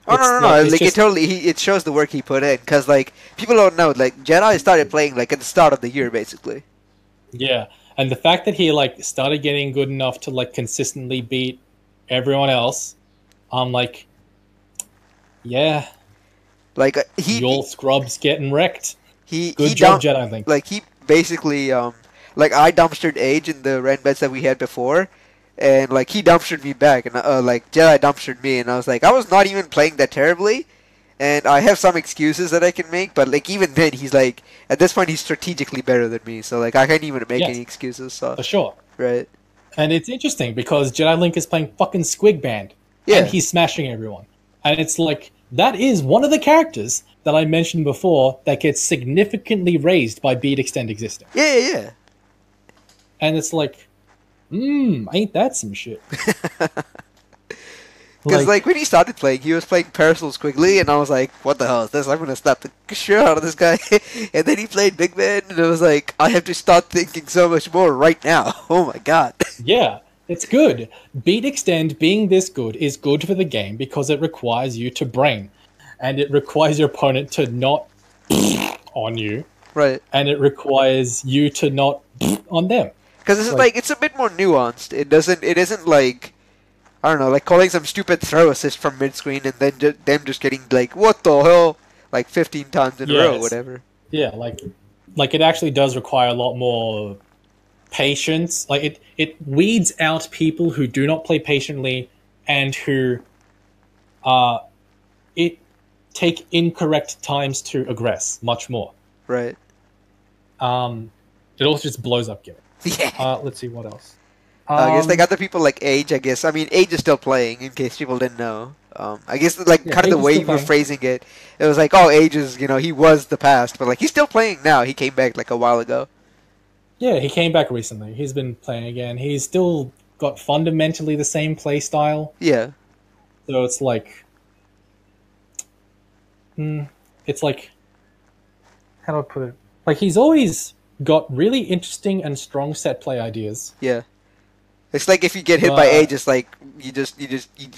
Oh no, It's no, like no! it's Like it just totally, it shows the work he put in. Cause like people don't know, like Jedi started playing like at the start of the year, basically. yeah, and the fact that he like started getting good enough to like consistently beat everyone else, I'm like, yeah, Like your scrubs getting wrecked. he Good job, dump Jedi Link. like he basically like I dumpstered Age in the red bets that we had before, and like he dumpstered me back, and like Jedi dumpstered me, and I was like I was not even playing that terribly, and I have some excuses that I can make, but like even then he's like at this point he's strategically better than me, so like I can't even make any Yes, excuses. So for sure. right, And it's interesting because Jedi Link is playing fucking Squig Band, and yeah, he's smashing everyone. And it's like that is one of the characters that I mentioned before that gets significantly raised by Beat Extend existing. yeah, yeah, And it's like, ain't that some shit? yeah. Because like Like, when he started playing, he was playing Parasol Squiggly, and I was like, "What the hell is this? I'm gonna slap the shit out of this guy." And then he played Big Man, and I was like, "I have to start thinking so much more right now." Oh my god. yeah, it's good. Beat Extend being this good is good for the game because it requires you to brain, and it requires your opponent to not on you, Right. and it requires you to not on them. Because this is Like, like it's a bit more nuanced. It doesn't. It isn't like I don't know, like calling some stupid throw assist from mid screen and then them just getting like what the hell, like 15 times in a row, yes, whatever. yeah, like it actually does require a lot more patience. Like it weeds out people who do not play patiently and who it take incorrect times to aggress much more. Right. It also just blows up gimmicks. Yeah. Let's see what else. I guess like other people like Age. I guess I mean Age is still playing. In case people didn't know. I guess like Yeah, kind of the Age is way still you were playing. phrasing it, it was like, oh, Age is he was the past, but like he's still playing now. He came back like a while ago. Yeah, he came back recently. He's been playing again. He's still got fundamentally the same play style. Yeah. So it's like, it's like, how do I put it? Like he's always got really interesting and strong set play ideas. Yeah. It's like if you get hit by Age, it's like you just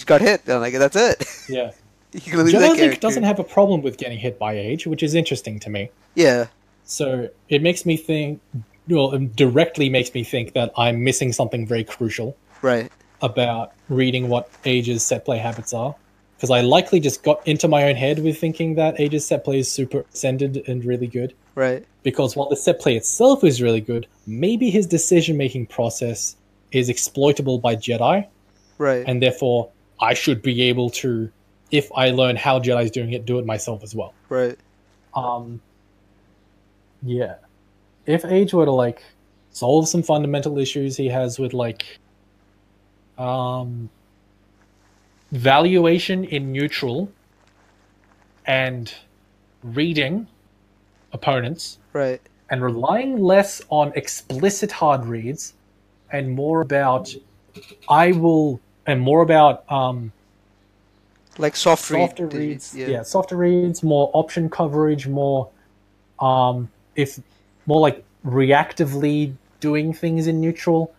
got hit. And like that's it. Yeah. You can lose that Jedi Link character. doesn't have a problem with getting hit by Age, which is interesting to me. Yeah. So it makes me think, well, it directly makes me think that I'm missing something very crucial Right. about reading what Age's set play habits are. Because I likely just got into my own head with thinking that Age's set play is super ascended and really good. Right. Because while the set play itself is really good, maybe his decision-making process is exploitable by Jedi, Right. and therefore I should be able to, if I learn how Jedi's doing it, do it myself as well. Right. Yeah. If Age were to like solve some fundamental issues he has with like valuation in neutral and reading opponents Right. and relying less on explicit hard reads and more about Like softer reads. Yeah, softer reads, more option coverage, more if more like reactively doing things in neutral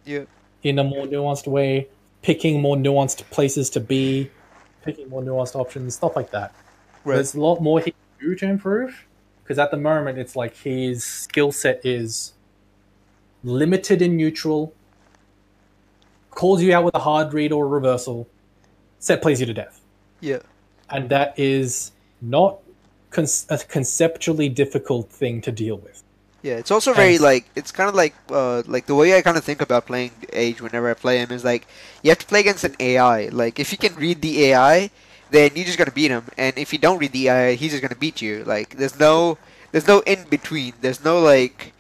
Yeah. in a more nuanced way, picking more nuanced places to be, picking more nuanced options, stuff like that. Right. There's a lot more he can do to improve, because at the moment it's like his skill set is limited in neutral, calls you out with a hard read or a reversal, set plays you to death. Yeah. And that is not a conceptually difficult thing to deal with. Yeah, it's also very And- like it's kind of like the way I kind of think about playing Age whenever I play him is like you have to play against an AI. Like if you can read the AI, then you're just gonna beat him, and if you don't read the AI, he's just gonna beat you. Like there's no in between. There's no like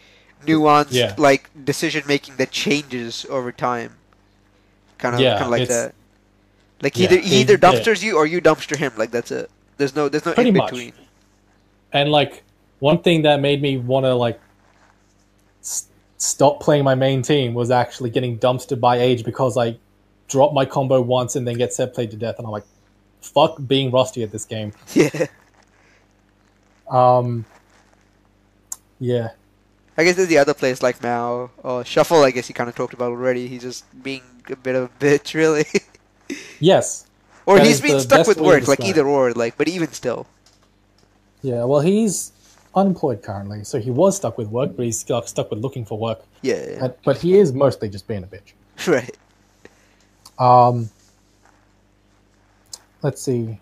nuanced like decision making that changes over time. Kind of like that. Like he either dumpsters you or you dumpster him. Like that's it. There's no Pretty in much. between. And like one thing that made me want to like stop playing my main team was actually getting dumpstered by Age, because I dropped my combo once and then get set played to death, and I'm like, fuck being rusty at this game. Yeah. Yeah. I guess there's the other place like Mao. Shuffle, I guess you kind of talked about already. He's just being a bit of a bitch, really. Yes. Or That he's is been the stuck best with way to work, like describe either it. or, like, but even still. Yeah, well, he's unemployed currently, so he was stuck with work, but he's stuck with looking for work. Yeah. But he is mostly just being a bitch. Right. Um, let's see.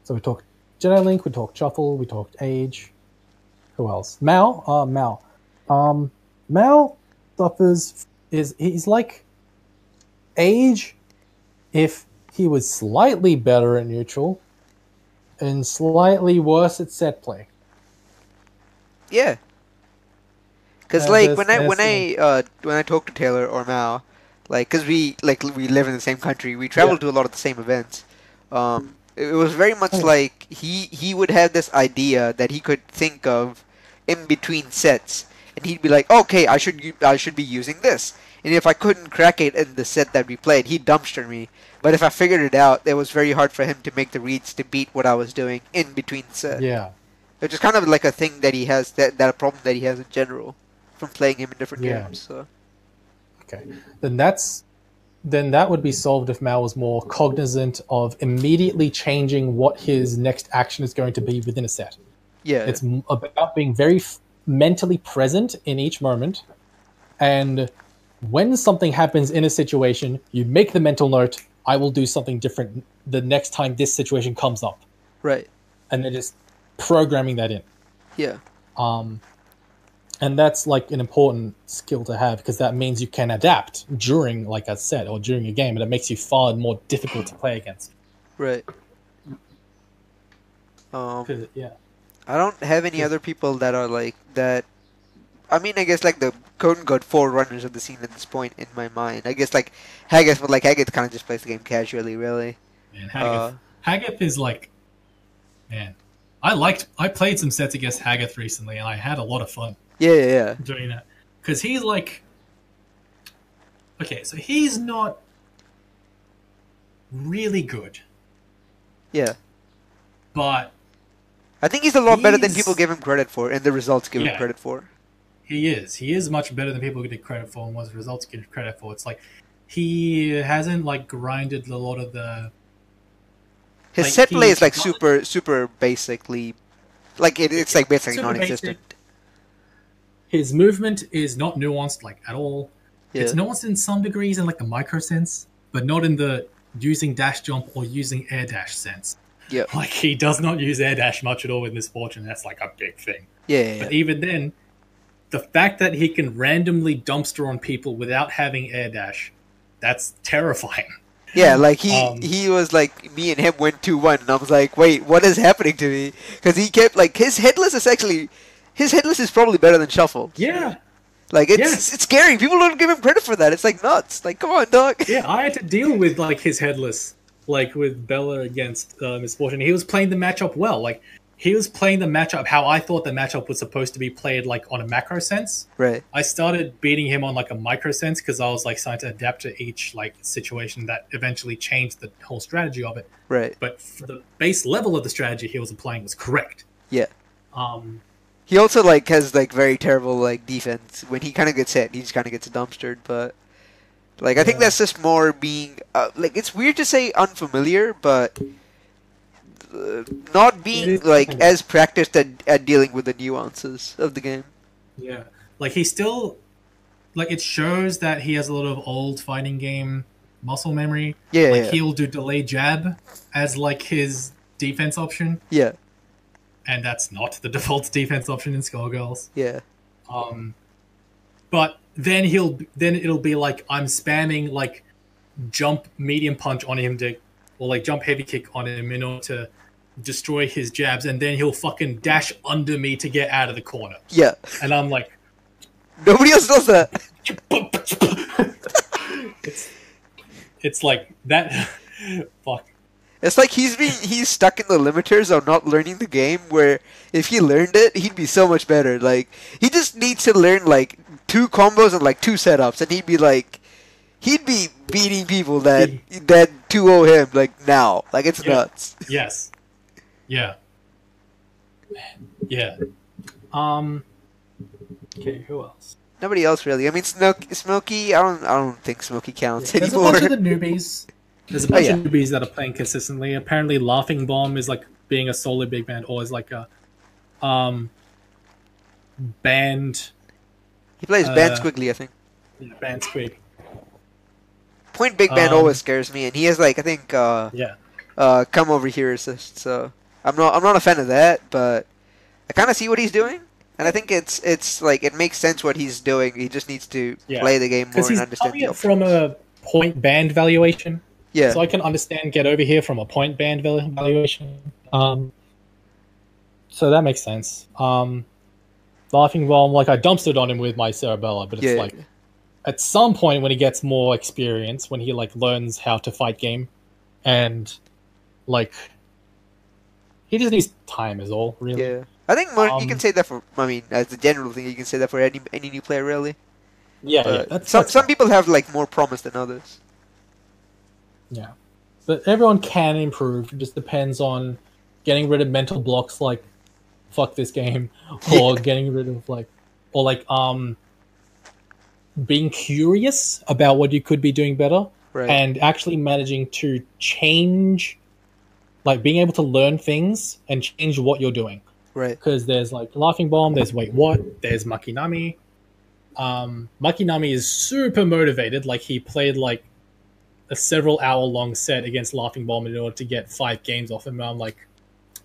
So we talked Genelink, we talked Shuffle, we talked Age. Who else? Mal. Mal. Mal suffers. He's like Age if he was slightly better at neutral and slightly worse at set play. Yeah. Cause like There's when I talk to Taylor or Mal, like, cause we live in the same country, we yeah. travel to a lot of the same events. It was very much Oh, yeah. like he would have this idea that he could think of in between sets, and he'd be like, okay, I should be using this. And if I couldn't crack it in the set that we played, he'd dumpster me. But if I figured it out, it was very hard for him to make the reads to beat what I was doing in between set. Yeah. Which is kind of like a thing that he has, that a problem that he has in general from playing him in different Yeah. games. So Okay. Then that would be solved if Mal was more cognizant of immediately changing what his next action is going to be within a set. yeah, It's about being very mentally present in each moment, and when something happens in a situation, you make the mental note, I will do something different the next time this situation comes up. right, And then just programming that in. yeah, And that's like an important skill to have because that means you can adapt during like a set or during a game, and it makes you far more difficult to play against. right. Yeah. I don't have any other people that are like that. I mean, I guess like the quote unquote forerunners of the scene at this point in my mind. I guess like Haggith, but like Haggith kind of just plays the game casually, really. Man, Haggith is like, man, I played some sets against Haggith recently, and I had a lot of fun Yeah. doing that because he's like, okay, so he's not really good, Yeah. but I think he's a lot better than He's- people give him credit for, and the results give him Yeah. credit for. he is much better than people give credit for, and what his results give credit for. It's like he hasn't like grinded a lot of the. His Like, set play he- is like super basically, like it's like basically Super non-existent. His movement is not nuanced like at all. Yeah. It's nuanced in some degrees in like the micro sense, but not in the using dash jump or using air dash sense. Yeah. Like he does not use air dash much at all with Misfortune. That's like a big thing. Yeah. But even then, the fact that he can randomly dumpster on people without having air dash, that's terrifying. Yeah, like Um, he was like, me and him went 2-1, and I was like, wait, what is happening to me? Because he kept like his headless is probably better than Shuffle. Yeah. Like it's Yes. it's scary. People don't give him credit for that. It's like nuts. Like come on, dog. Yeah, I had to deal with like his headless, like with Bella against Misfortune. He was playing the matchup well. Like he was playing the matchup how I thought the matchup was supposed to be played, like on a macro sense. Right. I started beating him on like a micro sense because I was like starting to adapt to each like situation that eventually changed the whole strategy of it. Right. But for the base level of the strategy he was applying was correct. Yeah. Um, He also like has like very terrible like defense. When he kind of gets hit, he just kind of gets dumpstered. But like I think Yeah. that's just more being like it's weird to say unfamiliar, but not being is like kinda- as practiced at dealing with the nuances of the game. yeah, like he still, like it shows that he has a lot of old fighting game muscle memory. Yeah. Like Yeah. he'll do delay jab as like his defense option, Yeah. and that's not the default defense option in Skullgirls. Yeah. But then it'll be like I'm spamming like jump medium punch on him to, or like jump heavy kick on him in order to destroy his jabs, and then he'll fucking dash under me to get out of the corner, Yeah. and I'm like, Nobody else does that. it's like that. Fuck. It's like he's stuck in the limiters of not learning the game, where if he learned it, he'd be so much better. Like, he just needs to learn, like, 2 combos and, like, 2 setups, and he'd be beating people that 2-0 him, like, now. Like, it's Yeah. nuts. Yes. Yeah. Yeah. Okay, who else? Nobody else, really. I mean, Smokey, I don't think Smokey counts There's a anymore. bunch of the newbies. There's a bunch yeah. of newbies that are playing consistently. Apparently, Laughing Bomb is like being a solo big band, or is like a band He plays band squiggly, I think. band squig. Point big band always scares me, and he has like I think Yeah. come over here assist. So I'm not a fan of that, but I kind of see what he's doing, and I think it's like it makes sense what he's doing. He just needs to play the game more and he's understand coming the it from a point band valuation. Yeah. So I can understand get over here from a point band valuation. So that makes sense. Laughing Bomb, like I dumpstered on him with my Cerebella, but it's like at some point when he gets more experience, when he like learns how to fight game, and like he just needs time is all really. Yeah, I think you can say that for. I mean, as a general thing, you can say that for any new player really. Yeah, That's some people have like more promise than others. Yeah, but everyone can improve. It just depends on getting rid of mental blocks like fuck this game, or getting rid of being curious about what you could be doing better, and actually managing to change, like being able to learn things and change what you're doing. Right. Because there's like Laughing Bomb, there's Wait What, there's Makinami. Makinami is super motivated. Like he played like a several hour long set against Laughing Bomb in order to get 5 games off him. And I'm like,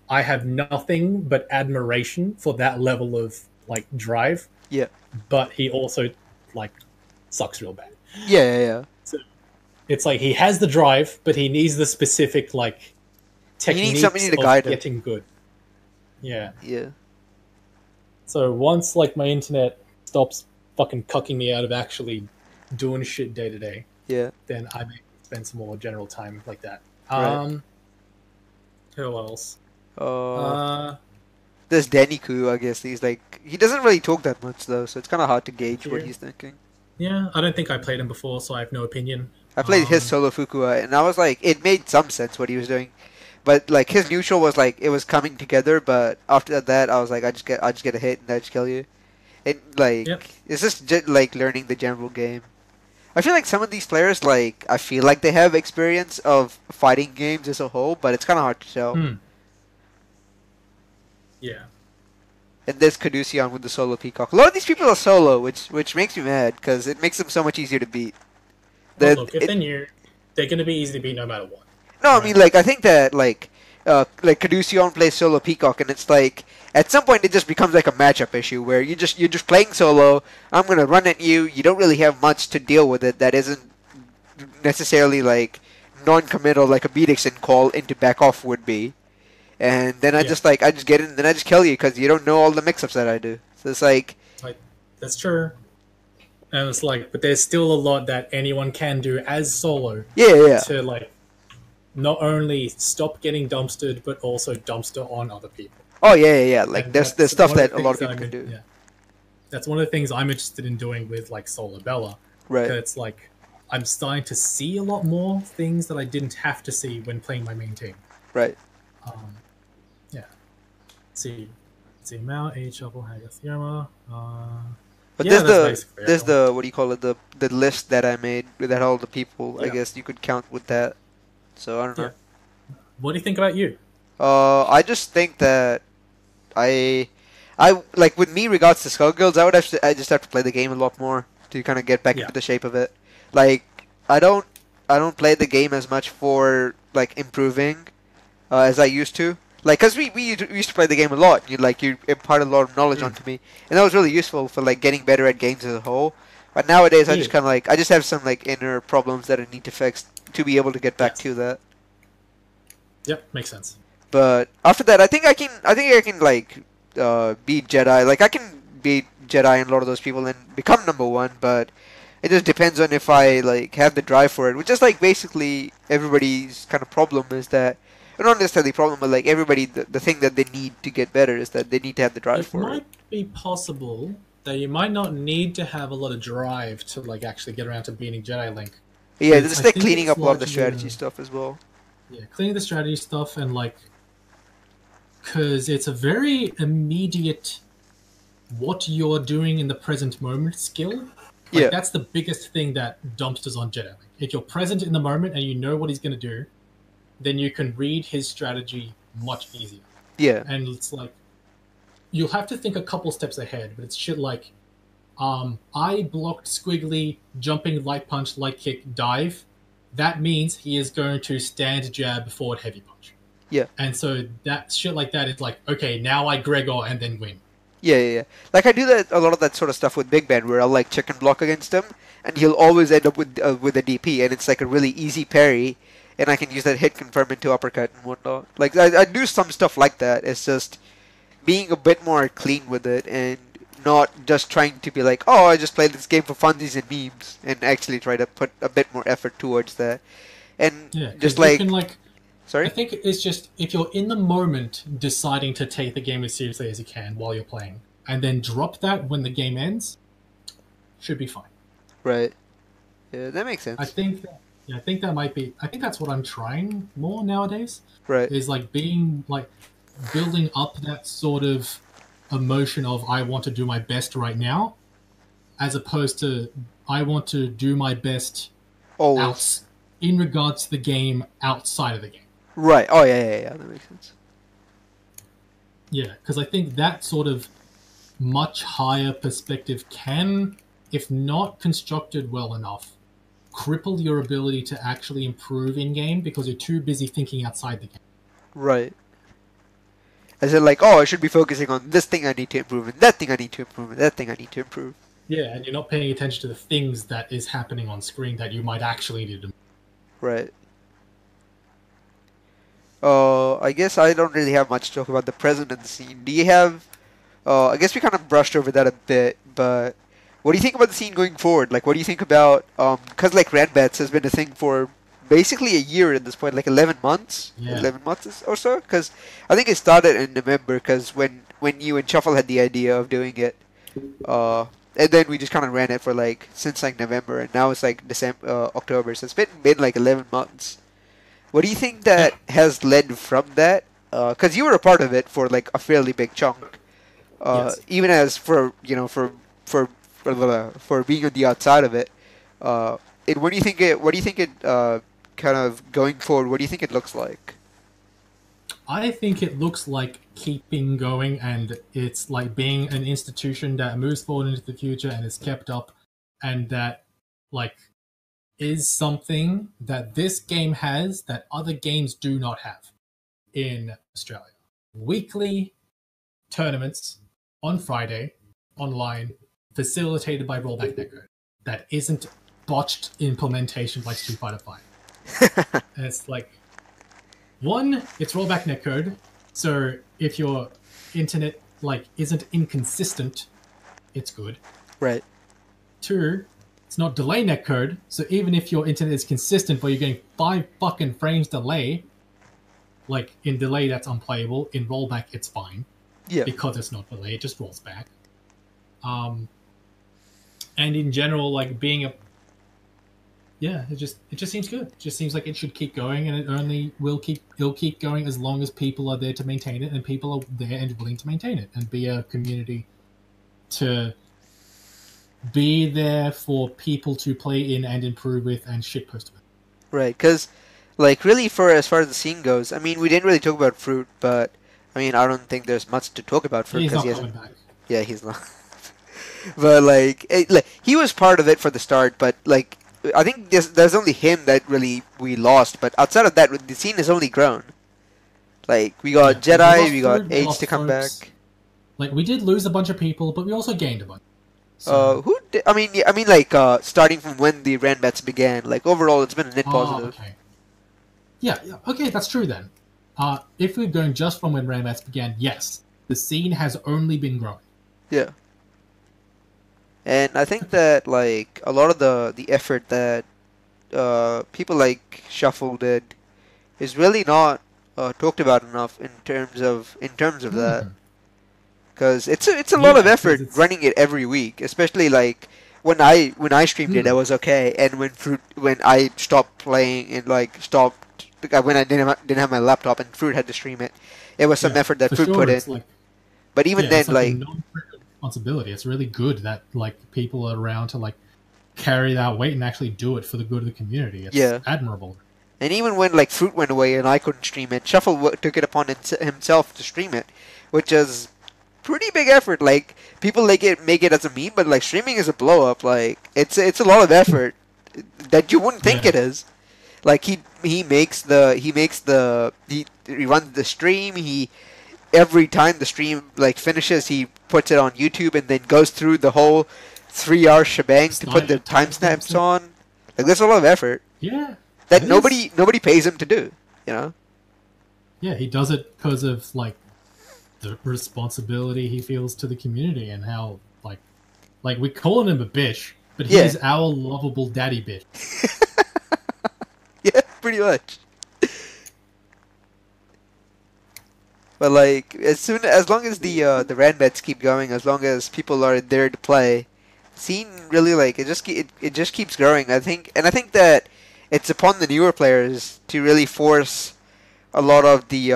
I have nothing but admiration for that level of like drive. Yeah. But he also like sucks real bad. Yeah. So it's like he has the drive, but he needs the specific like techniques to guide getting good. Yeah. Yeah. So once like my internet stops fucking cucking me out of actually doing shit day to day, then I may spend some more general time like that. Who else? There's Daniku, I guess. He doesn't really talk that much though, so it's kind of hard to gauge what he's thinking. Yeah, I don't think I played him before, so I have no opinion. I played his solo Fukua, and I was like, it made some sense what he was doing, but like his neutral was like it was coming together. But after that, I was like, I just get a hit and I just kill you. And like it's just like learning the general game. I feel like some of these players, like I feel like they have experience of fighting games as a whole, but it's kind of hard to tell. Yeah. And there's Caduceon with the solo Peacock. A lot of these people are solo, which makes me mad because it makes them so much easier to beat. Look, if they're new, they're going to be easy to beat no matter what. No, right? I mean, like I think that like Caduceon plays solo Peacock, and it's like at some point it just becomes like a matchup issue where you're just playing solo. I'm gonna run at you. You don't really have much to deal with it that isn't necessarily like non-committal like a Beatixen call into back off would be. And then I just get in, and then I just kill you because you don't know all the mix-ups that I do. So it's like that's true. And it's like, but there's still a lot that anyone can do as solo. Yeah. To like, not only stop getting dumpstered, but also dumpster on other people. Oh yeah. Like there's stuff that a lot of people can do. Yeah. That's one of the things I'm interested in doing with like Solo Bella. Right. It's like I'm starting to see a lot more things that I didn't have to see when playing my main team. Right. See Mao, A Shuffle, Hagath, Yama. But there's the what do you call it, the list that I made that all the people. I guess you could count with that. So I don't know. What do you think about you? I just think that I like with me regards to Skullgirls, I just have to play the game a lot more to kind of get back into the shape of it. Like I don't play the game as much for like improving as I used to. Like, cause we used to play the game a lot. You imparted a lot of knowledge onto me, and that was really useful for like getting better at games as a whole. But nowadays, I just kind of like I just have some like inner problems that I need to fix to be able to get back to that. Yep, makes sense. But after that, I think I can like beat Jedi. Like I can beat Jedi and a lot of those people and become #1. But it just depends on if I like have the drive for it. Which is like basically everybody's kind of problem is that. Not necessarily problem, but like everybody, the thing that they need to get better is that they need to have the drive for it. It might be possible that you might not need to have a lot of drive to like actually get around to beating Jedi Link. Yeah, just like cleaning up a lot of the strategy stuff as well. Yeah, cleaning the strategy stuff and like, because it's a very immediate what you're doing in the present moment skill. Like Yeah. that's the biggest thing that dumps us on Jedi. Like, if you're present in the moment and you know what he's going to do, then you can read his strategy much easier. Yeah. And it's like you'll have to think a couple steps ahead, but it's shit like I blocked squiggly, jumping, light punch, light kick, dive. That means he is going to stand, jab, forward, heavy punch. Yeah. And so that shit like that is like, okay, now I Gregor and then win. Yeah. Like I do that a lot of that sort of stuff with Big Ben, where I'll like chicken block against him, and he'll always end up with a DP, and it's like a really easy parry, and I can use that hit confirm into uppercut and whatnot. Like I do some stuff like that. It's just being a bit more clean with it, and not just trying to be like, oh, I just played this game for funsies and memes, and actually try to put a bit more effort towards that. And Yeah, just 'cause you like, can, like, sorry? I think it's just if you're in the moment deciding to take the game as seriously as you can while you're playing, and then drop that when the game ends, should be fine. Right. Yeah, that makes sense. I think that, yeah, I think that might be. I think that's what I'm trying more nowadays. Right. Is like being like building up that sort of emotion of I want to do my best right now, as opposed to I want to do my best Always. in regards to the game outside of the game. Right. Oh, yeah. That makes sense. Yeah, because I think that sort of much higher perspective can, if not constructed well enough, cripple your ability to actually improve in game because you're too busy thinking outside the game. Right. As in, like, oh, I should be focusing on this thing I need to improve, and that thing I need to improve, and that thing I need to improve. Yeah, and you're not paying attention to the things that is happening on screen that you might actually need to. Right. I guess I don't really have much to talk about the present and the scene. Do you have... I guess we kind of brushed over that a bit, but... What do you think about the scene going forward? Like, what do you think about... Because, like, Ranbats has been a thing for basically a year at this point, like 11 months? Yeah. 11 months or so? Because I think it started in November, because when you and Shuffle had the idea of doing it, and then we just kind of ran it for, like, since, like, November, and now it's, like, December, October, so it's been like, 11 months. What do you think that has led from that? Because you were a part of it for, like, a fairly big chunk. Yes. Even as for, you know, for being on the outside of it. And what do you think it kind of going forward, what do you think it looks like? I think it looks like keeping going, and it's like being an institution that moves forward into the future and is kept up, and that like is something that this game has that other games do not have in Australia. Weekly tournaments on Friday, online, facilitated by Rollback Netcode. That isn't botched implementation like Street Fighter V. And it's like, one, it's Rollback Netcode, so if your internet like isn't inconsistent, it's good. Right. Two, it's not delay netcode, so even if your internet is consistent but you're getting 5 fucking frames delay, like in delay that's unplayable, in rollback it's fine. Yeah. Because it's not delay, it just rolls back. And in general, like being a it just seems good. It just seems like it should keep going, and it'll keep going as long as people are there to maintain it, and people are there and willing to maintain it, and be a community to be there for people to play in and improve with and shitpost with. Right, because, like, really, for as far as the scene goes, I mean, we didn't really talk about Fruit, but, I mean, I don't think there's much to talk about Fruit, He's because not he coming hasn't... back. Yeah, he's not. But, like, he was part of it for the start, but, like, I think there's only him that really we lost, but outside of that, the scene has only grown. Like, we got Jedi, we got H to come back. Like, we did lose a bunch of people, but we also gained a bunch. So, Who did, I mean, like, starting from when the Ranbats began, like, overall, it's been a net positive. okay. Yeah, okay, that's true then. If we're going just from when Ranbats began, yes, the scene has only been growing. Yeah. And I think that, like, a lot of the effort that people like Shuffle did is really not talked about enough in terms of that. Because it's a lot of effort running it every week, especially like when I streamed it, I was okay, and when I stopped playing and like stopped when I didn't have my laptop and Fruit had to stream it, it was some effort that Fruit put in. Like, but even then, it's like a non-responsibility. It's really good that like people are around to like carry that weight and actually do it for the good of the community. It's admirable. And even when like Fruit went away and I couldn't stream it, Shuffle took it upon himself to stream it, which is pretty big effort. Like people make it as a meme, but like streaming is a blow up. Like it's a lot of effort that you wouldn't think it is. Like he runs the stream. Every time the stream like finishes, he puts it on YouTube and then goes through the whole 3-hour shebang to put the timestamps on. Like there's a lot of effort. Yeah. That nobody pays him to do, you know? Yeah, he does it because of like the responsibility he feels to the community and how like we're calling him a bitch, but he's our lovable daddy bitch. Yeah, pretty much. But like as long as the rand bets keep going, as long as people are there to play, scene really like it just keeps growing. I think that it's upon the newer players to really force a lot of the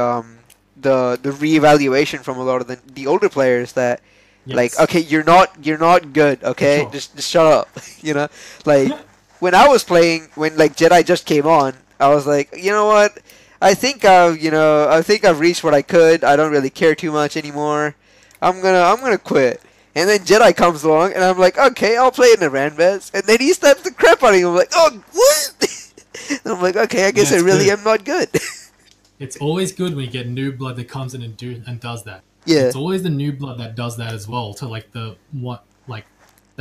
reevaluation from a lot of the older players that like, okay, you're not good, okay? Sure. Just shut up. You know? Like when I was playing, when like Jedi just came on, I was like, you know what? I think I've reached what I could. I don't really care too much anymore. I'm gonna quit. And then Jedi comes along, and I'm like, okay, I'll play in the Ranbets. And then he slaps the crap out of him. I'm like, oh, what? And I'm like, okay, I guess I really am not good. It's always good when you get new blood that comes in and does that. Yeah. It's always the new blood that does that as well. To like that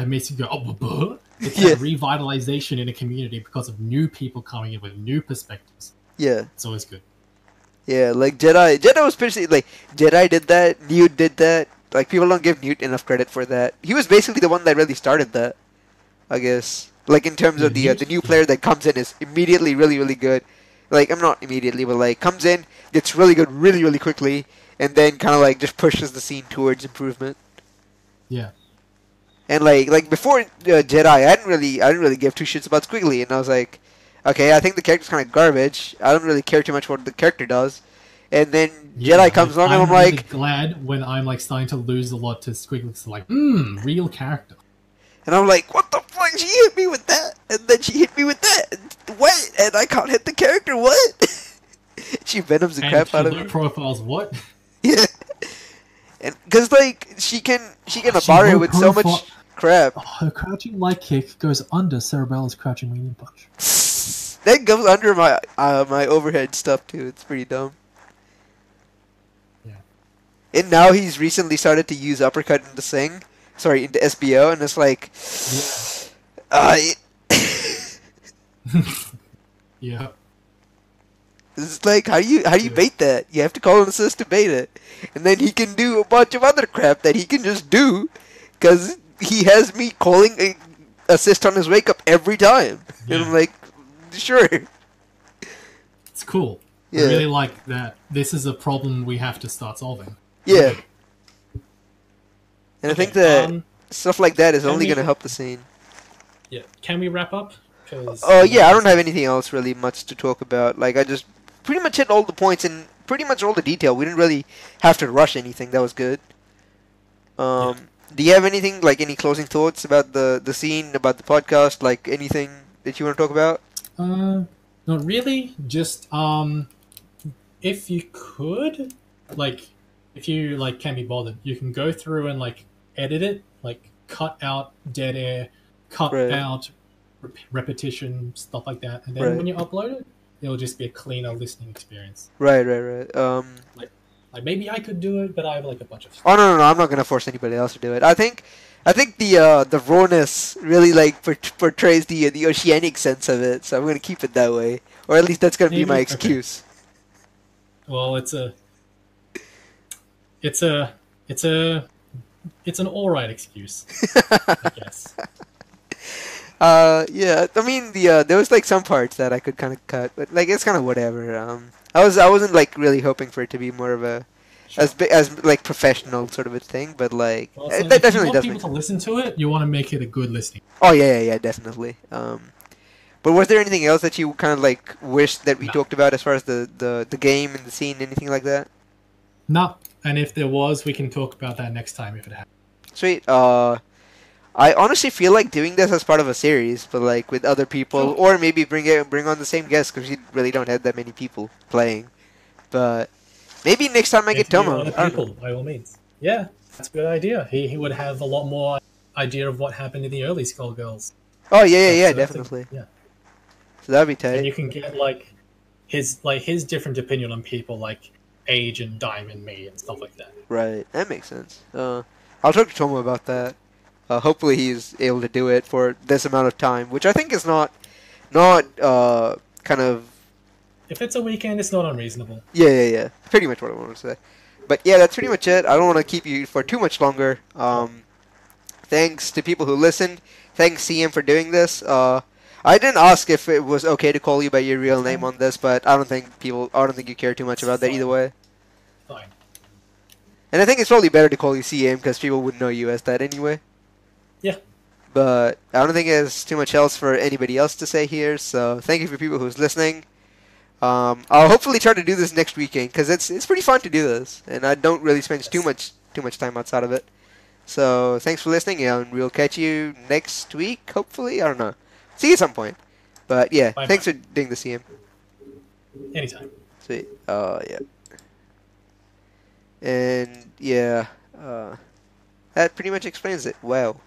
makes you go, oh, it's that revitalization in a community because of new people coming in with new perspectives. Yeah. It's always good. Yeah, like Jedi was basically like Jedi did that, Newt did that. Like people don't give Newt enough credit for that. He was basically the one that really started that, I guess. Like in terms of the new player that comes in is immediately really, really good. Like I'm not immediately, but like comes in, gets really good really, really quickly, and then kind of like just pushes the scene towards improvement. Yeah. And like before Jedi, I didn't really give two shits about Squiggly, and I was like, okay, I think the character's kind of garbage. I don't really care too much what the character does. And then Jedi comes along, and I'm like, really glad when I'm like starting to lose a lot to Squiggly. It's like, real character. And I'm like, what the fuck? She hit me with that, and then she hit me with that. What? And I can't hit the character. What? She venoms the crap out of me. Profiles what? Yeah. And because like she can bar it with so much crap. Oh, her crouching light kick goes under Cerebella's crouching medium punch. That goes under my my overhead stuff too. It's pretty dumb. Yeah. And now he's recently started to use uppercut into into SBO, and it's like, yeah. It's like how do you bait that? You have to call an assist to bait it, and then he can do a bunch of other crap that he can just do, because he has me calling a assist on his wake up every time, and I'm like, sure. It's cool. Yeah. I really like that. This is a problem we have to start solving. Yeah. And I think that stuff like that is only going to help the scene. Yeah. Can we wrap up? Yeah, I don't have anything else really much to talk about. Like, I just pretty much hit all the points and pretty much all the detail. We didn't really have to rush anything. That was good. Do you have anything, like any closing thoughts about the scene, about the podcast, like anything that you want to talk about? Not really. Just, if you could, like, if you, like, can be bothered, you can go through and, like, edit it, like, cut out dead air, cut out repetition, stuff like that, and then when you upload it, it'll just be a cleaner listening experience. Right. Like maybe I could do it, but I have like a bunch of stuff. Oh no, I'm not gonna force anybody else to do it. I think the rawness really like portrays the oceanic sense of it, so I'm gonna keep it that way, or at least that's gonna be my excuse. Okay. Well, it's an alright excuse, I guess. Yeah, I mean there was like some parts that I could kind of cut, but like it's kind of whatever. I wasn't like really hoping for it to be more of a as like professional sort of a thing, but like that definitely does. If you want people to listen to it, you want to make it a good listening. Oh yeah, definitely. But was there anything else that you kind of like wished that we talked about as far as the game and the scene, anything like that? No, and if there was, we can talk about that next time if it happens. Sweet. I honestly feel like doing this as part of a series, but like with other people, or maybe bring on the same guests because we really don't have that many people playing. But maybe next time I get Interview Tomo. other I don't know. people, by all means. Yeah, that's a good idea. He would have a lot more idea of what happened in the early Skullgirls. Oh yeah, So that's definitely. yeah. So that'd be And tight. you can get his different opinion on people like Age and Diamond Me and stuff like that. Right, that makes sense. I'll talk to Tomo about that. Hopefully he's able to do it for this amount of time, which I think is not kind of If it's a weekend, it's not unreasonable. yeah. Pretty much what I wanted to say. But yeah, that's pretty much it. I don't want to keep you for too much longer. Thanks to people who listened. Thanks CM for doing this. I didn't ask if it was okay to call you by your real name on this, but I don't think you care too much about that either way. Fine. And I think it's probably better to call you CM because people wouldn't know you as that anyway. Yeah. But I don't think there's too much else for anybody else to say here. So thank you for people who's listening. I'll hopefully try to do this next weekend because it's pretty fun to do this, and I don't really spend too much time outside of it. So thanks for listening, and we'll catch you next week. Hopefully, I don't know. See you at some point. But yeah, Bye thanks for doing the CM. Anytime. Sweet. Yeah. And yeah, that pretty much explains it well.